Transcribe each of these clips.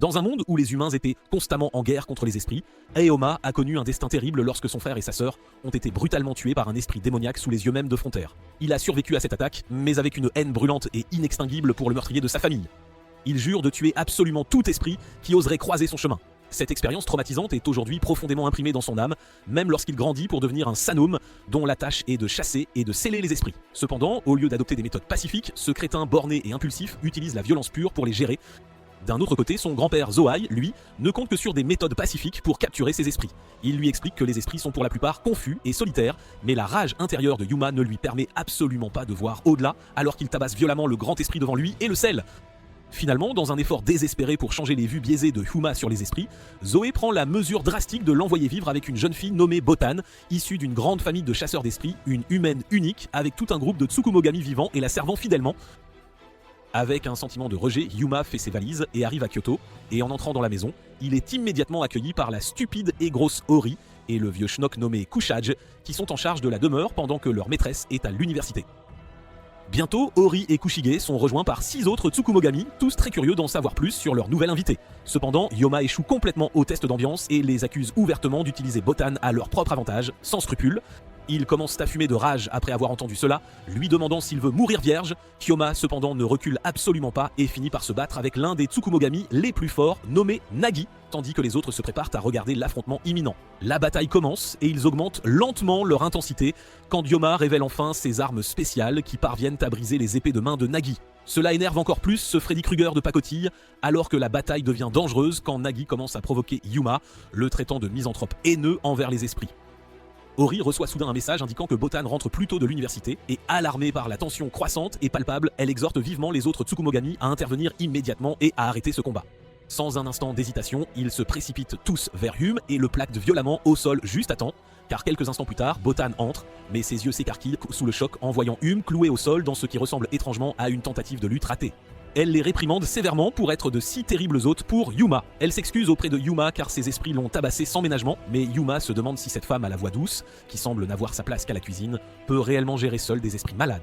Dans un monde où les humains étaient constamment en guerre contre les esprits, Aeoma a connu un destin terrible lorsque son frère et sa sœur ont été brutalement tués par un esprit démoniaque sous les yeux même de Fronter. Il a survécu à cette attaque, mais avec une haine brûlante et inextinguible pour le meurtrier de sa famille. Il jure de tuer absolument tout esprit qui oserait croiser son chemin. Cette expérience traumatisante est aujourd'hui profondément imprimée dans son âme, même lorsqu'il grandit pour devenir un Sanome, dont la tâche est de chasser et de sceller les esprits. Cependant, au lieu d'adopter des méthodes pacifiques, ce crétin borné et impulsif utilise la violence pure pour les gérer. D'un autre côté, son grand-père Zoai, lui, ne compte que sur des méthodes pacifiques pour capturer ses esprits. Il lui explique que les esprits sont pour la plupart confus et solitaires, mais la rage intérieure de Yuma ne lui permet absolument pas de voir au-delà, alors qu'il tabasse violemment le grand esprit devant lui et le scelle. Finalement, dans un effort désespéré pour changer les vues biaisées de Yuma sur les esprits, Zoé prend la mesure drastique de l'envoyer vivre avec une jeune fille nommée Botan, issue d'une grande famille de chasseurs d'esprits, une humaine unique, avec tout un groupe de Tsukumogami vivants et la servant fidèlement. Avec un sentiment de rejet, Yuma fait ses valises et arrive à Kyoto, et en entrant dans la maison, il est immédiatement accueilli par la stupide et grosse Ori et le vieux schnock nommé Kushage, qui sont en charge de la demeure pendant que leur maîtresse est à l'université. Bientôt, Ori et Kushige sont rejoints par 6 autres Tsukumogami, tous très curieux d'en savoir plus sur leur nouvel invité. Cependant, Yoma échoue complètement au test d'ambiance et les accuse ouvertement d'utiliser Botan à leur propre avantage, sans scrupule. Il commence à fumer de rage après avoir entendu cela, lui demandant s'il veut mourir vierge. Kyoma cependant ne recule absolument pas et finit par se battre avec l'un des Tsukumogami les plus forts, nommé Nagi, tandis que les autres se préparent à regarder l'affrontement imminent. La bataille commence et ils augmentent lentement leur intensité quand Yoma révèle enfin ses armes spéciales qui parviennent à briser les épées de main de Nagi. Cela énerve encore plus ce Freddy Krueger de pacotille, alors que la bataille devient dangereuse quand Nagi commence à provoquer Yuma, le traitant de misanthrope haineux envers les esprits. Ori reçoit soudain un message indiquant que Botan rentre plus tôt de l'université et, alarmée par la tension croissante et palpable, elle exhorte vivement les autres Tsukumogami à intervenir immédiatement et à arrêter ce combat. Sans un instant d'hésitation, ils se précipitent tous vers Hume et le plaquent violemment au sol juste à temps, car quelques instants plus tard, Botan entre, mais ses yeux s'écarquillent sous le choc en voyant Hume cloué au sol dans ce qui ressemble étrangement à une tentative de lutte ratée. Elle les réprimande sévèrement pour être de si terribles hôtes pour Yuma. Elle s'excuse auprès de Yuma car ses esprits l'ont tabassée sans ménagement, mais Yuma se demande si cette femme à la voix douce, qui semble n'avoir sa place qu'à la cuisine, peut réellement gérer seule des esprits malades.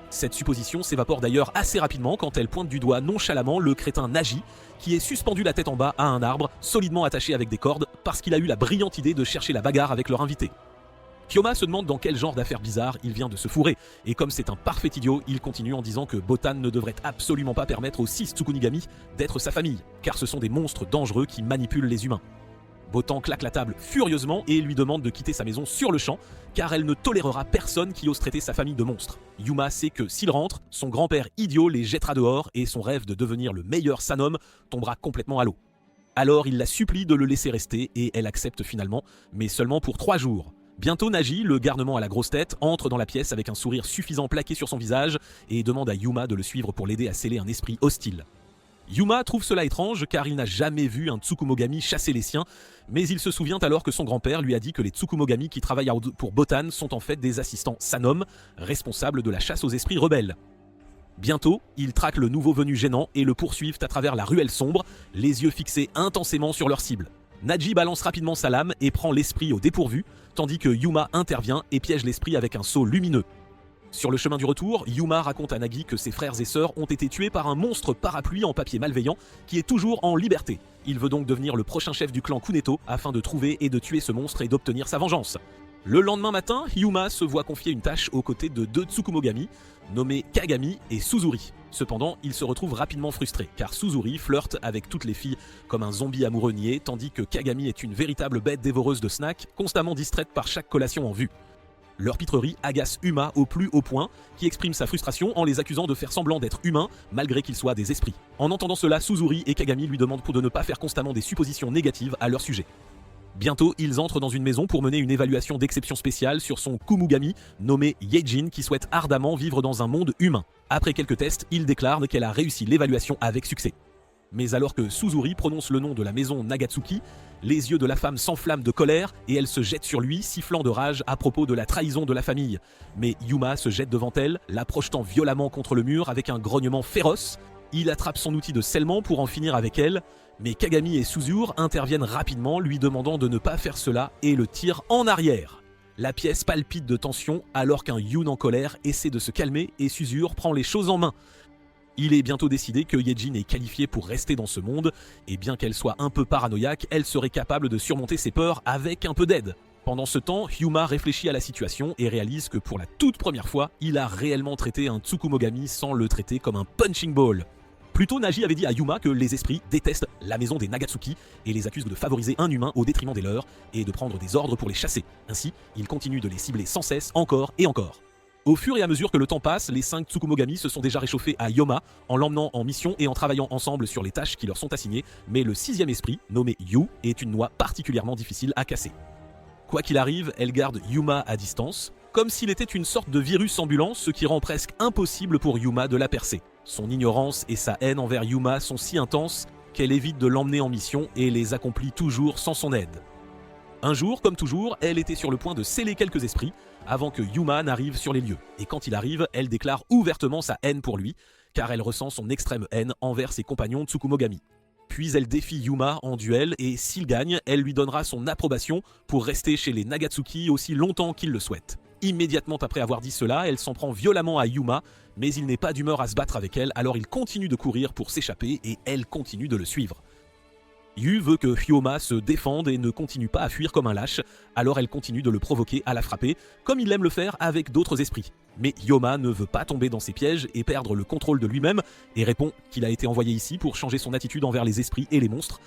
Cette supposition s'évapore d'ailleurs assez rapidement quand elle pointe du doigt nonchalamment le crétin Nagi, qui est suspendu la tête en bas à un arbre, solidement attaché avec des cordes, parce qu'il a eu la brillante idée de chercher la bagarre avec leur invité. Kyoma se demande dans quel genre d'affaires bizarres il vient de se fourrer, et comme c'est un parfait idiot, il continue en disant que Botan ne devrait absolument pas permettre aux 6 Tsukunigami d'être sa famille, car ce sont des monstres dangereux qui manipulent les humains. Botan claque la table furieusement et lui demande de quitter sa maison sur le champ, car elle ne tolérera personne qui ose traiter sa famille de monstres. Yuma sait que s'il rentre, son grand-père idiot les jettera dehors et son rêve de devenir le meilleur Sanome tombera complètement à l'eau. Alors il la supplie de le laisser rester et elle accepte finalement, mais seulement pour 3 jours. Bientôt Nagi, le garnement à la grosse tête, entre dans la pièce avec un sourire suffisant plaqué sur son visage et demande à Yuma de le suivre pour l'aider à sceller un esprit hostile. Yuma trouve cela étrange car il n'a jamais vu un Tsukumogami chasser les siens, mais il se souvient alors que son grand-père lui a dit que les Tsukumogami qui travaillent pour Botan sont en fait des assistants Sanome, responsables de la chasse aux esprits rebelles. Bientôt, ils traquent le nouveau venu gênant et le poursuivent à travers la ruelle sombre, les yeux fixés intensément sur leur cible. Nagi balance rapidement sa lame et prend l'esprit au dépourvu, tandis que Yuma intervient et piège l'esprit avec un seau lumineux. Sur le chemin du retour, Yuma raconte à Nagi que ses frères et sœurs ont été tués par un monstre parapluie en papier malveillant qui est toujours en liberté. Il veut donc devenir le prochain chef du clan Kuneto afin de trouver et de tuer ce monstre et d'obtenir sa vengeance. Le lendemain matin, Yuma se voit confier une tâche aux côtés de 2 Tsukumogami, nommés Kagami et Suzuri. Cependant, il se retrouve rapidement frustré, car Suzuri flirte avec toutes les filles comme un zombie amoureux niais, tandis que Kagami est une véritable bête dévoreuse de snacks, constamment distraite par chaque collation en vue. Leur pitrerie agace Yuma au plus haut point, qui exprime sa frustration en les accusant de faire semblant d'être humains, malgré qu'ils soient des esprits. En entendant cela, Suzuri et Kagami lui demandent de ne pas faire constamment des suppositions négatives à leur sujet. Bientôt, ils entrent dans une maison pour mener une évaluation d'exception spéciale sur son Kumugami, nommé Yeijin, qui souhaite ardemment vivre dans un monde humain. Après quelques tests, il déclare qu'elle a réussi l'évaluation avec succès. Mais alors que Suzuri prononce le nom de la maison Nagatsuki, les yeux de la femme s'enflamment de colère et elle se jette sur lui, sifflant de rage à propos de la trahison de la famille. Mais Yuma se jette devant elle, la projetant violemment contre le mur avec un grognement féroce. Il attrape son outil de scellement pour en finir avec elle, mais Kagami et Suzure interviennent rapidement, lui demandant de ne pas faire cela et le tirent en arrière. La pièce palpite de tension alors qu'un Yoon en colère essaie de se calmer et Suzure prend les choses en main. Il est bientôt décidé que Yejin est qualifiée pour rester dans ce monde, et bien qu'elle soit un peu paranoïaque, elle serait capable de surmonter ses peurs avec un peu d'aide. Pendant ce temps, Hyuma réfléchit à la situation et réalise que pour la toute première fois, il a réellement traité un Tsukumogami sans le traiter comme un punching ball. Plus tôt, Naji avait dit à Yuma que les esprits détestent la maison des Nagatsuki et les accusent de favoriser un humain au détriment des leurs et de prendre des ordres pour les chasser. Ainsi, il continue de les cibler sans cesse, encore et encore. Au fur et à mesure que le temps passe, les 5 Tsukumogami se sont déjà réchauffés à Yoma en l'emmenant en mission et en travaillant ensemble sur les tâches qui leur sont assignées, mais le 6e esprit, nommé Yu, est une noix particulièrement difficile à casser. Quoi qu'il arrive, elle garde Yuma à distance, comme s'il était une sorte de virus ambulant, ce qui rend presque impossible pour Yuma de la percer. Son ignorance et sa haine envers Yuma sont si intenses qu'elle évite de l'emmener en mission et les accomplit toujours sans son aide. Un jour, comme toujours, elle était sur le point de sceller quelques esprits avant que Yuma n'arrive sur les lieux. Et quand il arrive, elle déclare ouvertement sa haine pour lui, car elle ressent son extrême haine envers ses compagnons Tsukumogami. Puis elle défie Yuma en duel et s'il gagne, elle lui donnera son approbation pour rester chez les Nagatsuki aussi longtemps qu'il le souhaite. Immédiatement après avoir dit cela, elle s'en prend violemment à Yuma, mais il n'est pas d'humeur à se battre avec elle, alors il continue de courir pour s'échapper et elle continue de le suivre. Yu veut que Hyoma se défende et ne continue pas à fuir comme un lâche, alors elle continue de le provoquer à la frapper, comme il aime le faire avec d'autres esprits. Mais Hyoma ne veut pas tomber dans ses pièges et perdre le contrôle de lui-même, et répond qu'il a été envoyé ici pour changer son attitude envers les esprits et les monstres.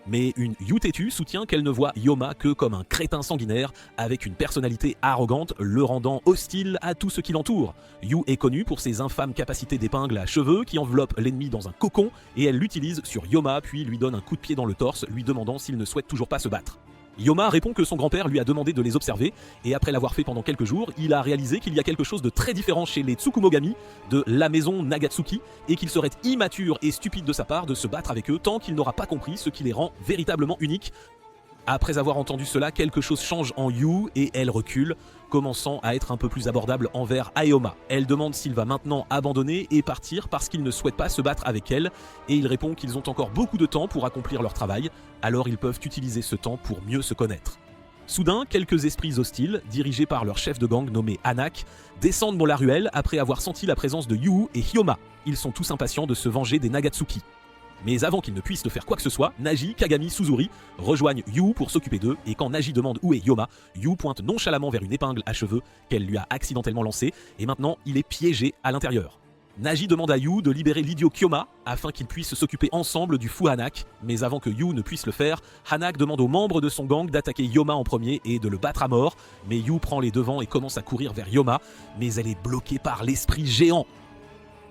Mais une Yu têtue soutient qu'elle ne voit Hyoma que comme un crétin sanguinaire, avec une personnalité arrogante, le rendant hostile à tout ce qui l'entoure. Yu est connue pour ses infâmes capacités d'épingle à cheveux qui enveloppent l'ennemi dans un cocon, et elle l'utilise sur Hyoma puis lui donne un coup de pied dans le torse, lui demandant s'il ne souhaite toujours pas se battre. Hyoma répond que son grand-père lui a demandé de les observer, et après l'avoir fait pendant quelques jours, il a réalisé qu'il y a quelque chose de très différent chez les Tsukumogami de la maison Nagatsuki, et qu'il serait immature et stupide de sa part de se battre avec eux tant qu'il n'aura pas compris ce qui les rend véritablement uniques. Après avoir entendu cela, quelque chose change en Yu et elle recule, commençant à être un peu plus abordable envers Aeoma. Elle demande s'il va maintenant abandonner et partir parce qu'il ne souhaite pas se battre avec elle, et il répond qu'ils ont encore beaucoup de temps pour accomplir leur travail, alors ils peuvent utiliser ce temps pour mieux se connaître. Soudain, quelques esprits hostiles, dirigés par leur chef de gang nommé Hanak, descendent dans la ruelle après avoir senti la présence de Yu et Hyoma. Ils sont tous impatients de se venger des Nagatsuki. Mais avant qu'ils ne puissent ne faire quoi que ce soit, Naji, Kagami, Suzuri rejoignent Yu pour s'occuper d'eux, et quand Naji demande où est Hyoma, Yu pointe nonchalamment vers une épingle à cheveux qu'elle lui a accidentellement lancée, et maintenant il est piégé à l'intérieur. Naji demande à Yu de libérer l'idiot Kyoma afin qu'ils puissent s'occuper ensemble du fou Hanak, mais avant que Yu ne puisse le faire, Hanak demande aux membres de son gang d'attaquer Hyoma en premier et de le battre à mort, mais Yu prend les devants et commence à courir vers Hyoma, mais elle est bloquée par l'esprit géant.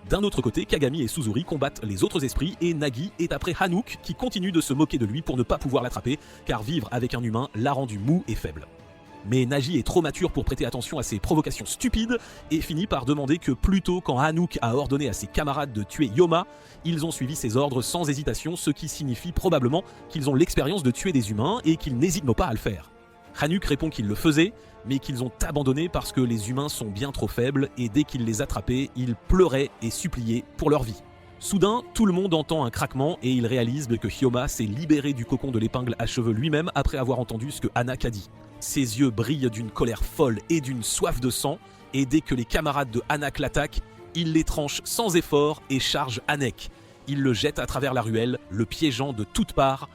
D'un autre côté, Kagami et Suzuri combattent les autres esprits et Nagi est après Hanouk qui continue de se moquer de lui pour ne pas pouvoir l'attraper, car vivre avec un humain l'a rendu mou et faible. Mais Naji est trop mature pour prêter attention à ces provocations stupides et finit par demander que plus tôt quand Hanouk a ordonné à ses camarades de tuer Hyoma, ils ont suivi ses ordres sans hésitation, ce qui signifie probablement qu'ils ont l'expérience de tuer des humains et qu'ils n'hésitent pas à le faire. Hanouk répond qu'ils le faisaient, mais qu'ils ont abandonné parce que les humains sont bien trop faibles et dès qu'ils les attrapaient, ils pleuraient et suppliaient pour leur vie. Soudain, tout le monde entend un craquement et ils réalisent que Hyoma s'est libéré du cocon de l'épingle à cheveux lui-même après avoir entendu ce que Hanak a dit. Ses yeux brillent d'une colère folle et d'une soif de sang, et dès que les camarades de Hanak l'attaquent, il les tranche sans effort et charge Hanek. Il le jette à travers la ruelle, le piégeant de toutes parts.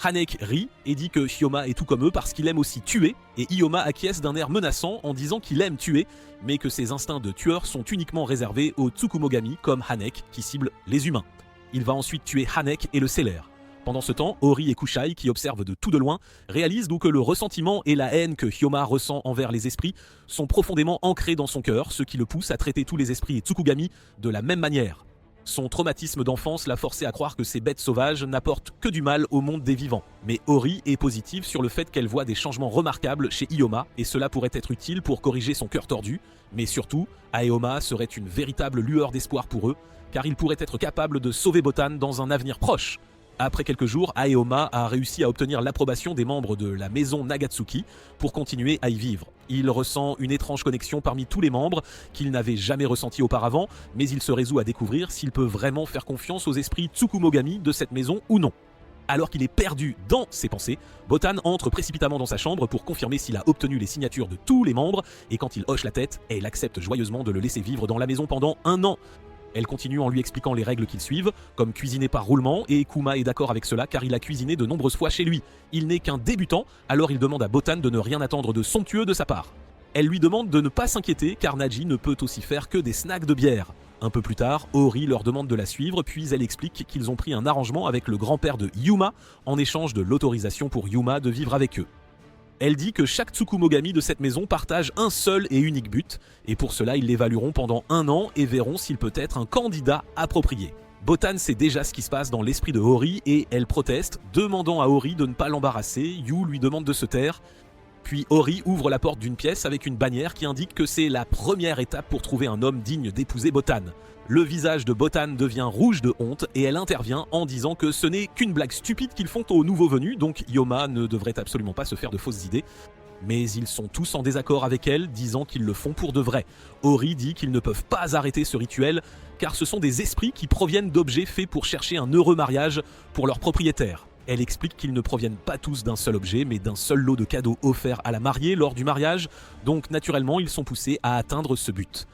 Hanek rit et dit que Hyoma est tout comme eux parce qu'il aime aussi tuer, et Hyoma acquiesce d'un air menaçant en disant qu'il aime tuer, mais que ses instincts de tueur sont uniquement réservés aux Tsukumogami comme Hanek qui ciblent les humains. Il va ensuite tuer Hanek et le scellère. Pendant ce temps, Ori et Kushai, qui observent de tout de loin, réalisent donc que le ressentiment et la haine que Hyoma ressent envers les esprits sont profondément ancrés dans son cœur, ce qui le pousse à traiter tous les esprits et Tsukugami de la même manière. Son traumatisme d'enfance l'a forcé à croire que ces bêtes sauvages n'apportent que du mal au monde des vivants. Mais Ori est positive sur le fait qu'elle voit des changements remarquables chez Hyoma, et cela pourrait être utile pour corriger son cœur tordu, mais surtout, Aeoma serait une véritable lueur d'espoir pour eux, car il pourrait être capable de sauver Botan dans un avenir proche. Après quelques jours, Aeoma a réussi à obtenir l'approbation des membres de la maison Nagatsuki pour continuer à y vivre. Il ressent une étrange connexion parmi tous les membres qu'il n'avait jamais ressentie auparavant, mais il se résout à découvrir s'il peut vraiment faire confiance aux esprits Tsukumogami de cette maison ou non. Alors qu'il est perdu dans ses pensées, Botan entre précipitamment dans sa chambre pour confirmer s'il a obtenu les signatures de tous les membres, et quand il hoche la tête, elle accepte joyeusement de le laisser vivre dans la maison pendant 1 an. Elle continue en lui expliquant les règles qu'ils suivent, comme cuisiner par roulement, et Kuma est d'accord avec cela car il a cuisiné de nombreuses fois chez lui. Il n'est qu'un débutant, alors il demande à Botan de ne rien attendre de somptueux de sa part. Elle lui demande de ne pas s'inquiéter car Naji ne peut aussi faire que des snacks de bière. Un peu plus tard, Ori leur demande de la suivre, puis elle explique qu'ils ont pris un arrangement avec le grand-père de Yuma en échange de l'autorisation pour Yuma de vivre avec eux. Elle dit que chaque Tsukumogami de cette maison partage un seul et unique but, et pour cela ils l'évalueront pendant 1 an et verront s'il peut être un candidat approprié. Botan sait déjà ce qui se passe dans l'esprit de Ori et elle proteste, demandant à Ori de ne pas l'embarrasser. Yu lui demande de se taire. Puis Ori ouvre la porte d'une pièce avec une bannière qui indique que c'est la première étape pour trouver un homme digne d'épouser Botan. Le visage de Botan devient rouge de honte et elle intervient en disant que ce n'est qu'une blague stupide qu'ils font aux nouveaux venus, donc Yoma ne devrait absolument pas se faire de fausses idées. Mais ils sont tous en désaccord avec elle, disant qu'ils le font pour de vrai. Ori dit qu'ils ne peuvent pas arrêter ce rituel, car ce sont des esprits qui proviennent d'objets faits pour chercher un heureux mariage pour leur propriétaire. Elle explique qu'ils ne proviennent pas tous d'un seul objet, mais d'un seul lot de cadeaux offerts à la mariée lors du mariage, donc naturellement ils sont poussés à atteindre ce but.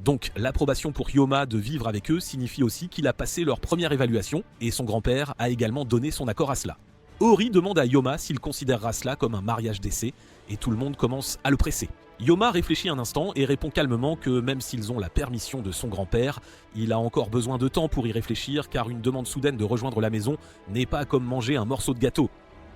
Donc l'approbation pour Yoma de vivre avec eux signifie aussi qu'il a passé leur première évaluation, et son grand-père a également donné son accord à cela. Ori demande à Yoma s'il considérera cela comme un mariage d'essai, et tout le monde commence à le presser. Yoma réfléchit un instant et répond calmement que même s'ils ont la permission de son grand-père, il a encore besoin de temps pour y réfléchir car une demande soudaine de rejoindre la maison n'est pas comme manger un morceau de gâteau.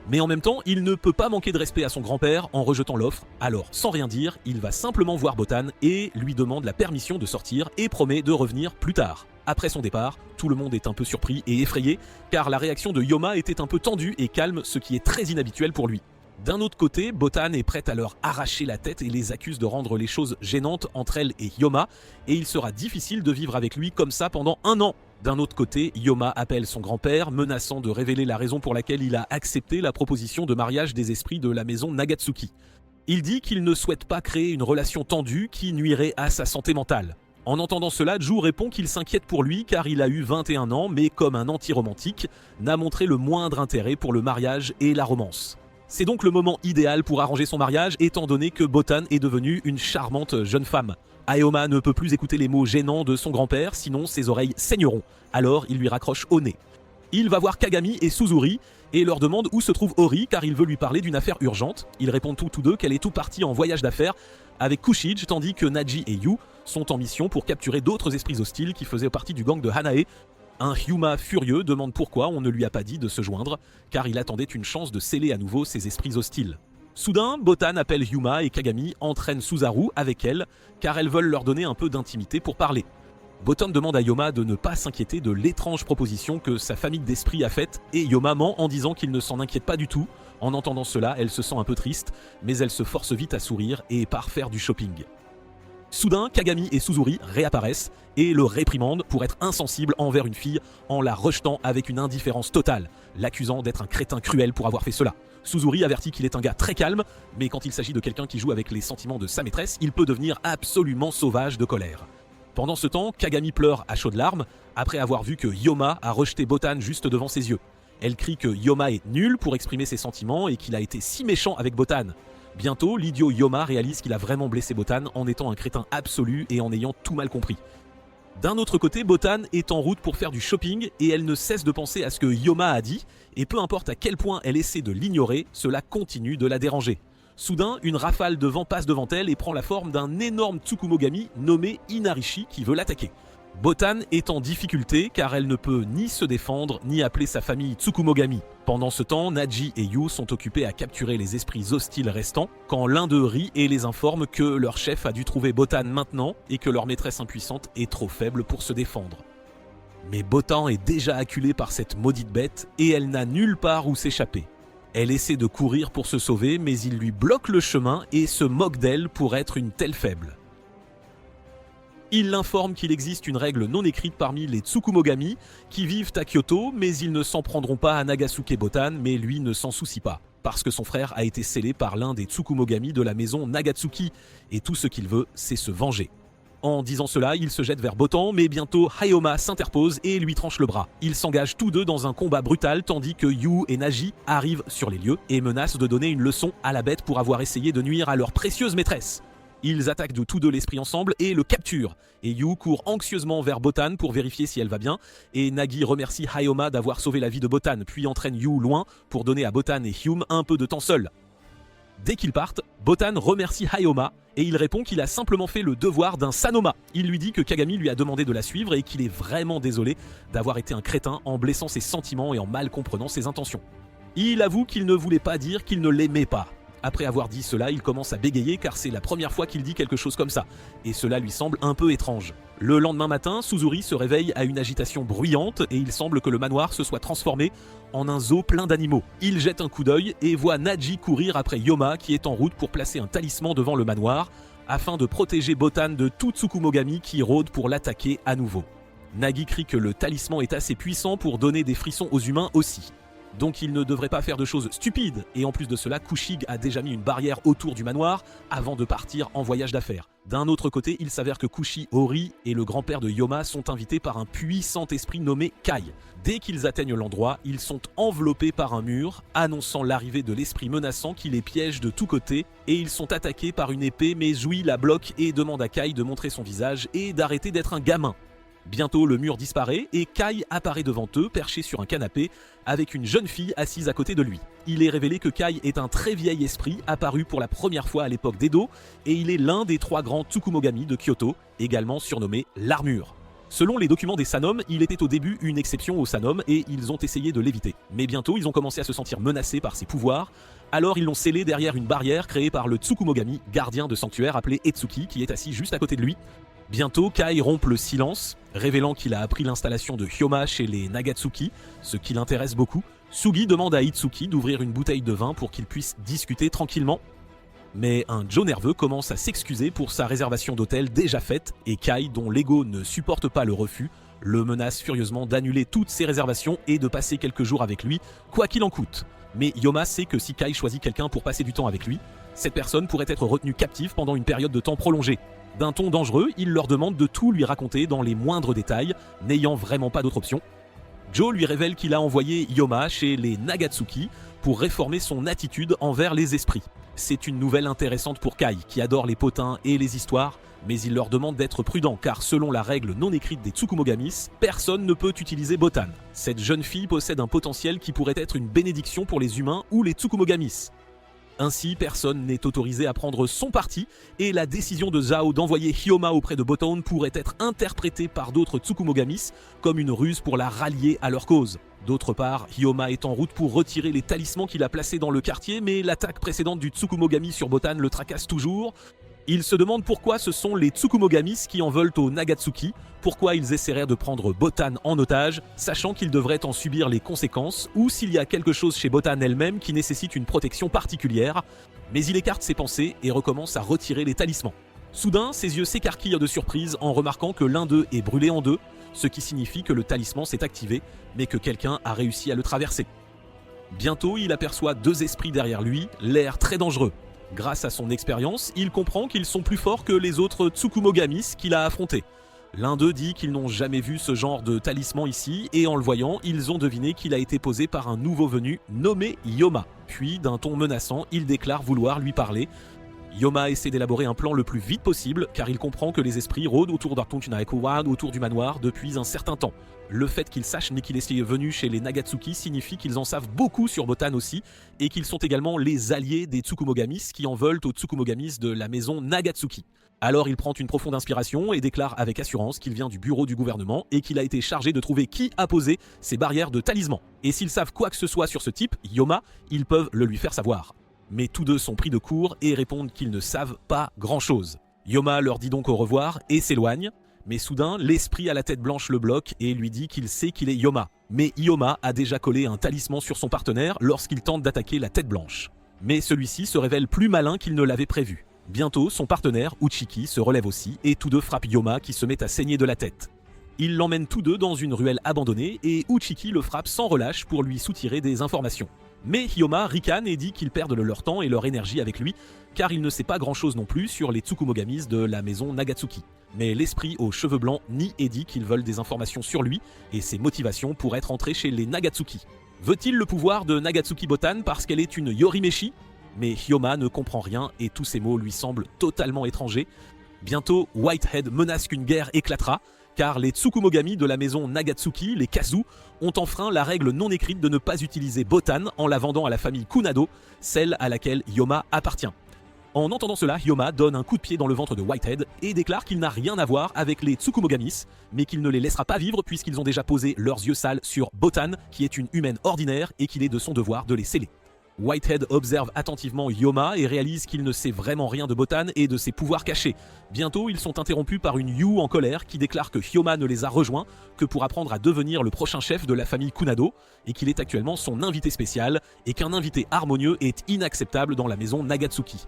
Mais en même temps, il ne peut pas manquer de respect à son grand-père en rejetant l'offre, alors sans rien dire, il va simplement voir Botan et lui demande la permission de sortir et promet de revenir plus tard. Après son départ, tout le monde est un peu surpris et effrayé car la réaction de Yoma était un peu tendue et calme, ce qui est très inhabituel pour lui. D'un autre côté, Botan est prête à leur arracher la tête et les accuse de rendre les choses gênantes entre elle et Yoma, et il sera difficile de vivre avec lui comme ça pendant 1 an. D'un autre côté, Yoma appelle son grand-père, menaçant de révéler la raison pour laquelle il a accepté la proposition de mariage des esprits de la maison Nagatsuki. Il dit qu'il ne souhaite pas créer une relation tendue qui nuirait à sa santé mentale. En entendant cela, Ju répond qu'il s'inquiète pour lui car il a eu 21 ans, mais comme un anti-romantique, n'a montré le moindre intérêt pour le mariage et la romance. C'est donc le moment idéal pour arranger son mariage étant donné que Botan est devenue une charmante jeune femme. Aoyama ne peut plus écouter les mots gênants de son grand-père, sinon ses oreilles saigneront. Alors il lui raccroche au nez. Il va voir Kagami et Suzuri et leur demande où se trouve Ori car il veut lui parler d'une affaire urgente. Ils répondent tous deux qu'elle est tout partie en voyage d'affaires avec Kushige, tandis que Naji et Yu sont en mission pour capturer d'autres esprits hostiles qui faisaient partie du gang de Hanae. Un Yuma furieux demande pourquoi on ne lui a pas dit de se joindre, car il attendait une chance de sceller à nouveau ses esprits hostiles. Soudain, Botan appelle Yuma et Kagami entraînent Suzaru avec elle, car elles veulent leur donner un peu d'intimité pour parler. Botan demande à Yoma de ne pas s'inquiéter de l'étrange proposition que sa famille d'esprits a faite, et Yoma ment en disant qu'il ne s'en inquiète pas du tout. En entendant cela, elle se sent un peu triste, mais elle se force vite à sourire et part faire du shopping. Soudain, Kagami et Suzuri réapparaissent et le réprimandent pour être insensible envers une fille en la rejetant avec une indifférence totale, l'accusant d'être un crétin cruel pour avoir fait cela. Suzuri avertit qu'il est un gars très calme, mais quand il s'agit de quelqu'un qui joue avec les sentiments de sa maîtresse, il peut devenir absolument sauvage de colère. Pendant ce temps, Kagami pleure à chaudes larmes après avoir vu que Yoma a rejeté Botan juste devant ses yeux. Elle crie que Yoma est nul pour exprimer ses sentiments et qu'il a été si méchant avec Botan. Bientôt, l'idiot Yoma réalise qu'il a vraiment blessé Botan en étant un crétin absolu et en ayant tout mal compris. D'un autre côté, Botan est en route pour faire du shopping et elle ne cesse de penser à ce que Yoma a dit, et peu importe à quel point elle essaie de l'ignorer, cela continue de la déranger. Soudain, une rafale de vent passe devant elle et prend la forme d'un énorme Tsukumogami nommé Inarishi qui veut l'attaquer. Botan est en difficulté car elle ne peut ni se défendre ni appeler sa famille Tsukumogami. Pendant ce temps, Naji et Yu sont occupés à capturer les esprits hostiles restants quand l'un d'eux rit et les informe que leur chef a dû trouver Botan maintenant et que leur maîtresse impuissante est trop faible pour se défendre. Mais Botan est déjà acculée par cette maudite bête et elle n'a nulle part où s'échapper. Elle essaie de courir pour se sauver mais il lui bloque le chemin et se moque d'elle pour être une telle faible. Il l'informe qu'il existe une règle non écrite parmi les Tsukumogami qui vivent à Kyoto, mais ils ne s'en prendront pas à Nagasuke Botan, mais lui ne s'en soucie pas, parce que son frère a été scellé par l'un des Tsukumogami de la maison Nagatsuki, et tout ce qu'il veut, c'est se venger. En disant cela, il se jette vers Botan, mais bientôt Aoyama s'interpose et lui tranche le bras. Ils s'engagent tous deux dans un combat brutal, tandis que Yu et Naji arrivent sur les lieux et menacent de donner une leçon à la bête pour avoir essayé de nuire à leur précieuse maîtresse. Ils attaquent de tous deux l'esprit ensemble et le capturent. Et Yu court anxieusement vers Botan pour vérifier si elle va bien. Et Nagi remercie Hayoma d'avoir sauvé la vie de Botan, puis entraîne Yu loin pour donner à Botan et Hyum un peu de temps seul. Dès qu'ils partent, Botan remercie Hayoma et il répond qu'il a simplement fait le devoir d'un Sanoma. Il lui dit que Kagami lui a demandé de la suivre et qu'il est vraiment désolé d'avoir été un crétin en blessant ses sentiments et en mal comprenant ses intentions. Il avoue qu'il ne voulait pas dire qu'il ne l'aimait pas. Après avoir dit cela, il commence à bégayer car c'est la première fois qu'il dit quelque chose comme ça, et cela lui semble un peu étrange. Le lendemain matin, Suzuri se réveille à une agitation bruyante et il semble que le manoir se soit transformé en un zoo plein d'animaux. Il jette un coup d'œil et voit Naji courir après Yoma qui est en route pour placer un talisman devant le manoir afin de protéger Botan de tout Tsukumogami qui rôde pour l'attaquer à nouveau. Nagi crie que le talisman est assez puissant pour donner des frissons aux humains aussi. Donc il ne devrait pas faire de choses stupides, et en plus de cela, Kushig a déjà mis une barrière autour du manoir avant de partir en voyage d'affaires. D'un autre côté, il s'avère que Kushi, Ori et le grand-père de Yoma sont invités par un puissant esprit nommé Kai. Dès qu'ils atteignent l'endroit, ils sont enveloppés par un mur, annonçant l'arrivée de l'esprit menaçant qui les piège de tous côtés, et ils sont attaqués par une épée, mais Jui la bloque et demande à Kai de montrer son visage et d'arrêter d'être un gamin. Bientôt le mur disparaît et Kai apparaît devant eux, perché sur un canapé, avec une jeune fille assise à côté de lui. Il est révélé que Kai est un très vieil esprit apparu pour la première fois à l'époque d'Edo, et il est l'un des 3 grands Tsukumogami de Kyoto, également surnommé l'Armure. Selon les documents des Sannom, il était au début une exception aux Sannom et ils ont essayé de l'éviter. Mais bientôt ils ont commencé à se sentir menacés par ses pouvoirs, alors ils l'ont scellé derrière une barrière créée par le Tsukumogami, gardien de sanctuaire appelé Etsuki, qui est assis juste à côté de lui. Bientôt, Kai rompt le silence, révélant qu'il a appris l'installation de Hyoma chez les Nagatsuki, ce qui l'intéresse beaucoup. Sugi demande à Itsuki d'ouvrir une bouteille de vin pour qu'ils puissent discuter tranquillement. Mais un Joe nerveux commence à s'excuser pour sa réservation d'hôtel déjà faite, et Kai, dont l'ego ne supporte pas le refus, le menace furieusement d'annuler toutes ses réservations et de passer quelques jours avec lui, quoi qu'il en coûte. Mais Hyoma sait que si Kai choisit quelqu'un pour passer du temps avec lui, cette personne pourrait être retenue captive pendant une période de temps prolongée. D'un ton dangereux, il leur demande de tout lui raconter dans les moindres détails, n'ayant vraiment pas d'autre option. Joe lui révèle qu'il a envoyé Hyoma chez les Nagatsuki pour réformer son attitude envers les esprits. C'est une nouvelle intéressante pour Kai, qui adore les potins et les histoires, mais il leur demande d'être prudents car selon la règle non écrite des Tsukumogamis, personne ne peut utiliser Botan. Cette jeune fille possède un potentiel qui pourrait être une bénédiction pour les humains ou les Tsukumogamis. Ainsi, personne n'est autorisé à prendre son parti, et la décision de Zhao d'envoyer Hyoma auprès de Botan pourrait être interprétée par d'autres Tsukumogamis comme une ruse pour la rallier à leur cause. D'autre part, Hyoma est en route pour retirer les talismans qu'il a placés dans le quartier, mais l'attaque précédente du Tsukumogami sur Botan le tracasse toujours. Il se demande pourquoi ce sont les Tsukumogamis qui en veulent aux Nagatsuki, pourquoi ils essaieraient de prendre Botan en otage, sachant qu'ils devraient en subir les conséquences, ou s'il y a quelque chose chez Botan elle-même qui nécessite une protection particulière, mais il écarte ses pensées et recommence à retirer les talismans. Soudain, ses yeux s'écarquillent de surprise en remarquant que l'un d'eux est brûlé en deux, ce qui signifie que le talisman s'est activé, mais que quelqu'un a réussi à le traverser. Bientôt, il aperçoit 2 esprits derrière lui, l'air très dangereux. Grâce à son expérience, il comprend qu'ils sont plus forts que les autres Tsukumogamis qu'il a affrontés. L'un d'eux dit qu'ils n'ont jamais vu ce genre de talisman ici, et en le voyant, ils ont deviné qu'il a été posé par un nouveau venu nommé Hyoma. Puis, d'un ton menaçant, il déclare vouloir lui parler. Hyoma essaie d'élaborer un plan le plus vite possible, car il comprend que les esprits rôdent autour d'Artuntunaekuwan, autour du manoir, depuis un certain temps. Le fait qu'ils sachent qu'il est venu chez les Nagatsuki signifie qu'ils en savent beaucoup sur Botan aussi, et qu'ils sont également les alliés des Tsukumogamis qui en veulent aux Tsukumogamis de la maison Nagatsuki. Alors il prend une profonde inspiration et déclare avec assurance qu'il vient du bureau du gouvernement et qu'il a été chargé de trouver qui a posé ces barrières de talisman. Et s'ils savent quoi que ce soit sur ce type, Hyoma, ils peuvent le lui faire savoir. Mais tous deux sont pris de court et répondent qu'ils ne savent pas grand-chose. Hyoma leur dit donc au revoir et s'éloigne. Mais soudain, l'esprit à la tête blanche le bloque et lui dit qu'il sait qu'il est Hyoma. Mais Hyoma a déjà collé un talisman sur son partenaire lorsqu'il tente d'attaquer la tête blanche. Mais celui-ci se révèle plus malin qu'il ne l'avait prévu. Bientôt, son partenaire, Uchiki, se relève aussi et tous deux frappent Hyoma qui se met à saigner de la tête. Ils l'emmènent tous deux dans une ruelle abandonnée et Uchiki le frappe sans relâche pour lui soutirer des informations. Mais Hyoma ricane et dit qu'ils perdent leur temps et leur énergie avec lui car il ne sait pas grand-chose non plus sur les Tsukumogamis de la maison Nagatsuki. Mais l'esprit aux cheveux blancs nie et dit qu'ils veulent des informations sur lui et ses motivations pour être entré chez les Nagatsuki. Veut-il le pouvoir de Nagatsuki Botan parce qu'elle est une Yorimeshi ? Mais Hyoma ne comprend rien et tous ces mots lui semblent totalement étrangers. Bientôt, Whitehead menace qu'une guerre éclatera, car les Tsukumogami de la maison Nagatsuki, les Kazu, ont enfreint la règle non écrite de ne pas utiliser Botan en la vendant à la famille Kunado, celle à laquelle Hyoma appartient. En entendant cela, Hyoma donne un coup de pied dans le ventre de Whitehead et déclare qu'il n'a rien à voir avec les Tsukumogamis, mais qu'il ne les laissera pas vivre puisqu'ils ont déjà posé leurs yeux sales sur Botan, qui est une humaine ordinaire et qu'il est de son devoir de les sceller. Whitehead observe attentivement Hyoma et réalise qu'il ne sait vraiment rien de Botan et de ses pouvoirs cachés. Bientôt, ils sont interrompus par une Yu en colère qui déclare que Hyoma ne les a rejoints que pour apprendre à devenir le prochain chef de la famille Kunado et qu'il est actuellement son invité spécial et qu'un invité harmonieux est inacceptable dans la maison Nagatsuki.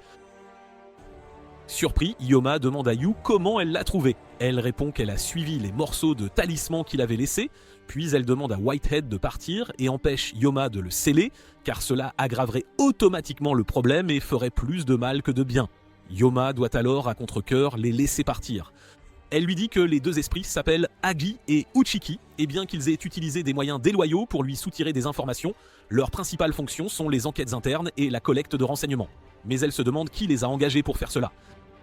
Surpris, Hyoma demande à Yu comment elle l'a trouvé. Elle répond qu'elle a suivi les morceaux de talisman qu'il avait laissés, puis elle demande à Whitehead de partir et empêche Hyoma de le sceller, car cela aggraverait automatiquement le problème et ferait plus de mal que de bien. Hyoma doit alors à contre-cœur les laisser partir. Elle lui dit que les deux esprits s'appellent Agi et Uchiki, et bien qu'ils aient utilisé des moyens déloyaux pour lui soutirer des informations, leurs principales fonctions sont les enquêtes internes et la collecte de renseignements. Mais elle se demande qui les a engagés pour faire cela.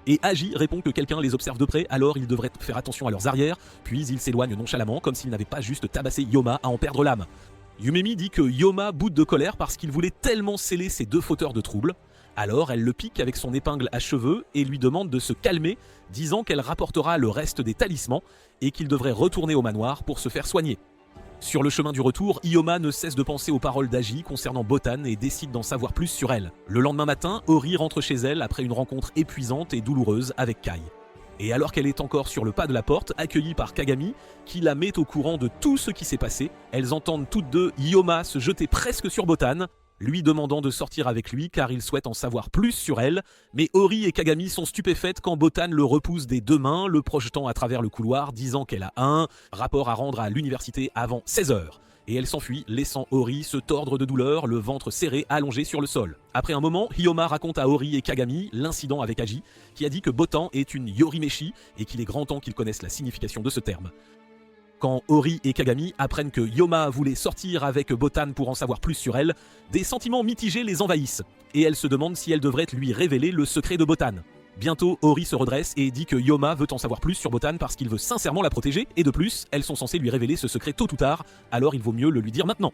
Et Agi répond que quelqu'un les observe de près, alors ils devraient faire attention à leurs arrières, puis ils s'éloignent nonchalamment comme s'ils n'avaient pas juste tabassé Hyoma à en perdre l'âme. Yumemi dit que Hyoma boude de colère parce qu'il voulait tellement sceller ces deux fauteurs de troubles. Alors elle le pique avec son épingle à cheveux et lui demande de se calmer, disant qu'elle rapportera le reste des talismans et qu'il devrait retourner au manoir pour se faire soigner. Sur le chemin du retour, Hyoma ne cesse de penser aux paroles d'Agi concernant Botan et décide d'en savoir plus sur elle. Le lendemain matin, Ori rentre chez elle après une rencontre épuisante et douloureuse avec Kai. Et alors qu'elle est encore sur le pas de la porte, accueillie par Kagami, qui la met au courant de tout ce qui s'est passé, elles entendent toutes deux Hyoma se jeter presque sur Botan, lui demandant de sortir avec lui car il souhaite en savoir plus sur elle, mais Ori et Kagami sont stupéfaites quand Botan le repousse des deux mains, le projetant à travers le couloir, disant qu'elle a un rapport à rendre à l'université avant 16 heures. Et elle s'enfuit, laissant Ori se tordre de douleur, le ventre serré, allongé sur le sol. Après un moment, Hyoma raconte à Ori et Kagami l'incident avec Agi, qui a dit que Botan est une Yorimeshi et qu'il est grand temps qu'ils connaissent la signification de ce terme. Quand Ori et Kagami apprennent que Hyoma voulait sortir avec Botan pour en savoir plus sur elle, des sentiments mitigés les envahissent, et elles se demandent si elles devraient lui révéler le secret de Botan. Bientôt, Ori se redresse et dit que Hyoma veut en savoir plus sur Botan parce qu'il veut sincèrement la protéger, et de plus, elles sont censées lui révéler ce secret tôt ou tard, alors il vaut mieux le lui dire maintenant.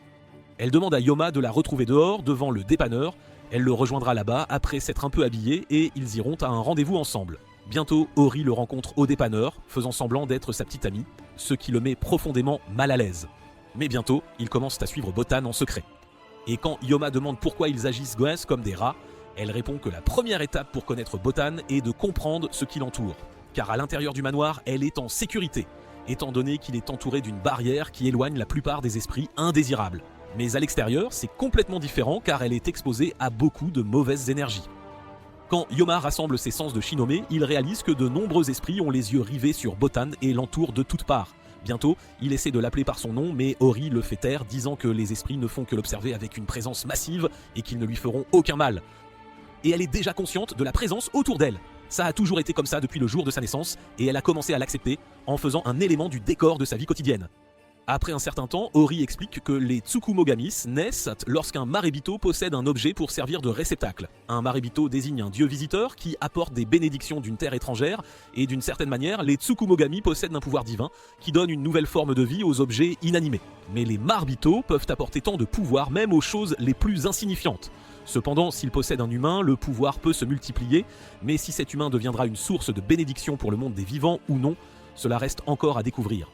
Elle demande à Hyoma de la retrouver dehors, devant le dépanneur. Elle le rejoindra là-bas après s'être un peu habillés et ils iront à un rendez-vous ensemble. Bientôt, Ori le rencontre au dépanneur, faisant semblant d'être sa petite amie, ce qui le met profondément mal à l'aise. Mais bientôt, ils commencent à suivre Botan en secret. Et quand Hyoma demande pourquoi ils agissent comme des rats, elle répond que la première étape pour connaître Botan est de comprendre ce qui l'entoure. Car à l'intérieur du manoir, elle est en sécurité, étant donné qu'il est entouré d'une barrière qui éloigne la plupart des esprits indésirables. Mais à l'extérieur, c'est complètement différent car elle est exposée à beaucoup de mauvaises énergies. Quand Hyoma rassemble ses sens de Shinome, il réalise que de nombreux esprits ont les yeux rivés sur Botan et l'entourent de toutes parts. Bientôt, il essaie de l'appeler par son nom, mais Ori le fait taire, disant que les esprits ne font que l'observer avec une présence massive et qu'ils ne lui feront aucun mal. Et elle est déjà consciente de la présence autour d'elle. Ça a toujours été comme ça depuis le jour de sa naissance, et elle a commencé à l'accepter en faisant un élément du décor de sa vie quotidienne. Après un certain temps, Ori explique que les Tsukumogamis naissent lorsqu'un Marebito possède un objet pour servir de réceptacle. Un Marebito désigne un dieu visiteur qui apporte des bénédictions d'une terre étrangère, et d'une certaine manière, les Tsukumogami possèdent un pouvoir divin qui donne une nouvelle forme de vie aux objets inanimés. Mais les Marbito peuvent apporter tant de pouvoir même aux choses les plus insignifiantes. Cependant, s'il possède un humain, le pouvoir peut se multiplier, mais si cet humain deviendra une source de bénédiction pour le monde des vivants ou non, cela reste encore à découvrir.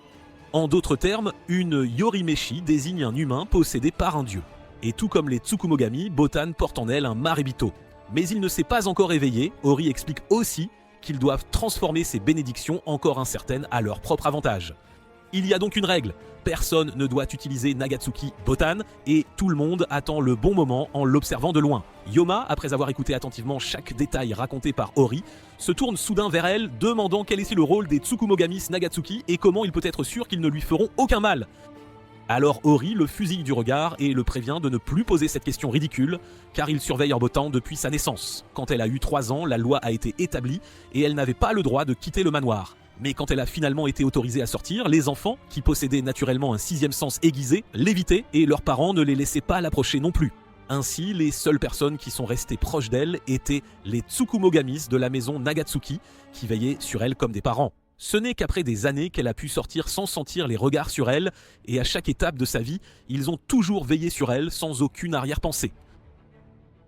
En d'autres termes, une Yorimeshi désigne un humain possédé par un dieu. Et tout comme les Tsukumogami, Botan porte en elle un Marebito. Mais il ne s'est pas encore éveillé, Ori explique aussi qu'ils doivent transformer ces bénédictions encore incertaines à leur propre avantage. Il y a donc une règle, personne ne doit utiliser Nagatsuki Botan et tout le monde attend le bon moment en l'observant de loin. Hyoma, après avoir écouté attentivement chaque détail raconté par Ori, se tourne soudain vers elle, demandant quel est le rôle des Tsukumogamis Nagatsuki et comment il peut être sûr qu'ils ne lui feront aucun mal. Alors Ori le fusille du regard et le prévient de ne plus poser cette question ridicule, car il surveille en Botan depuis sa naissance. Quand elle a eu 3 ans, la loi a été établie et elle n'avait pas le droit de quitter le manoir. Mais quand elle a finalement été autorisée à sortir, les enfants, qui possédaient naturellement un 6e sens aiguisé, l'évitaient et leurs parents ne les laissaient pas l'approcher non plus. Ainsi, les seules personnes qui sont restées proches d'elle étaient les Tsukumogamis de la maison Nagatsuki, qui veillaient sur elle comme des parents. Ce n'est qu'après des années qu'elle a pu sortir sans sentir les regards sur elle, et à chaque étape de sa vie, ils ont toujours veillé sur elle sans aucune arrière-pensée.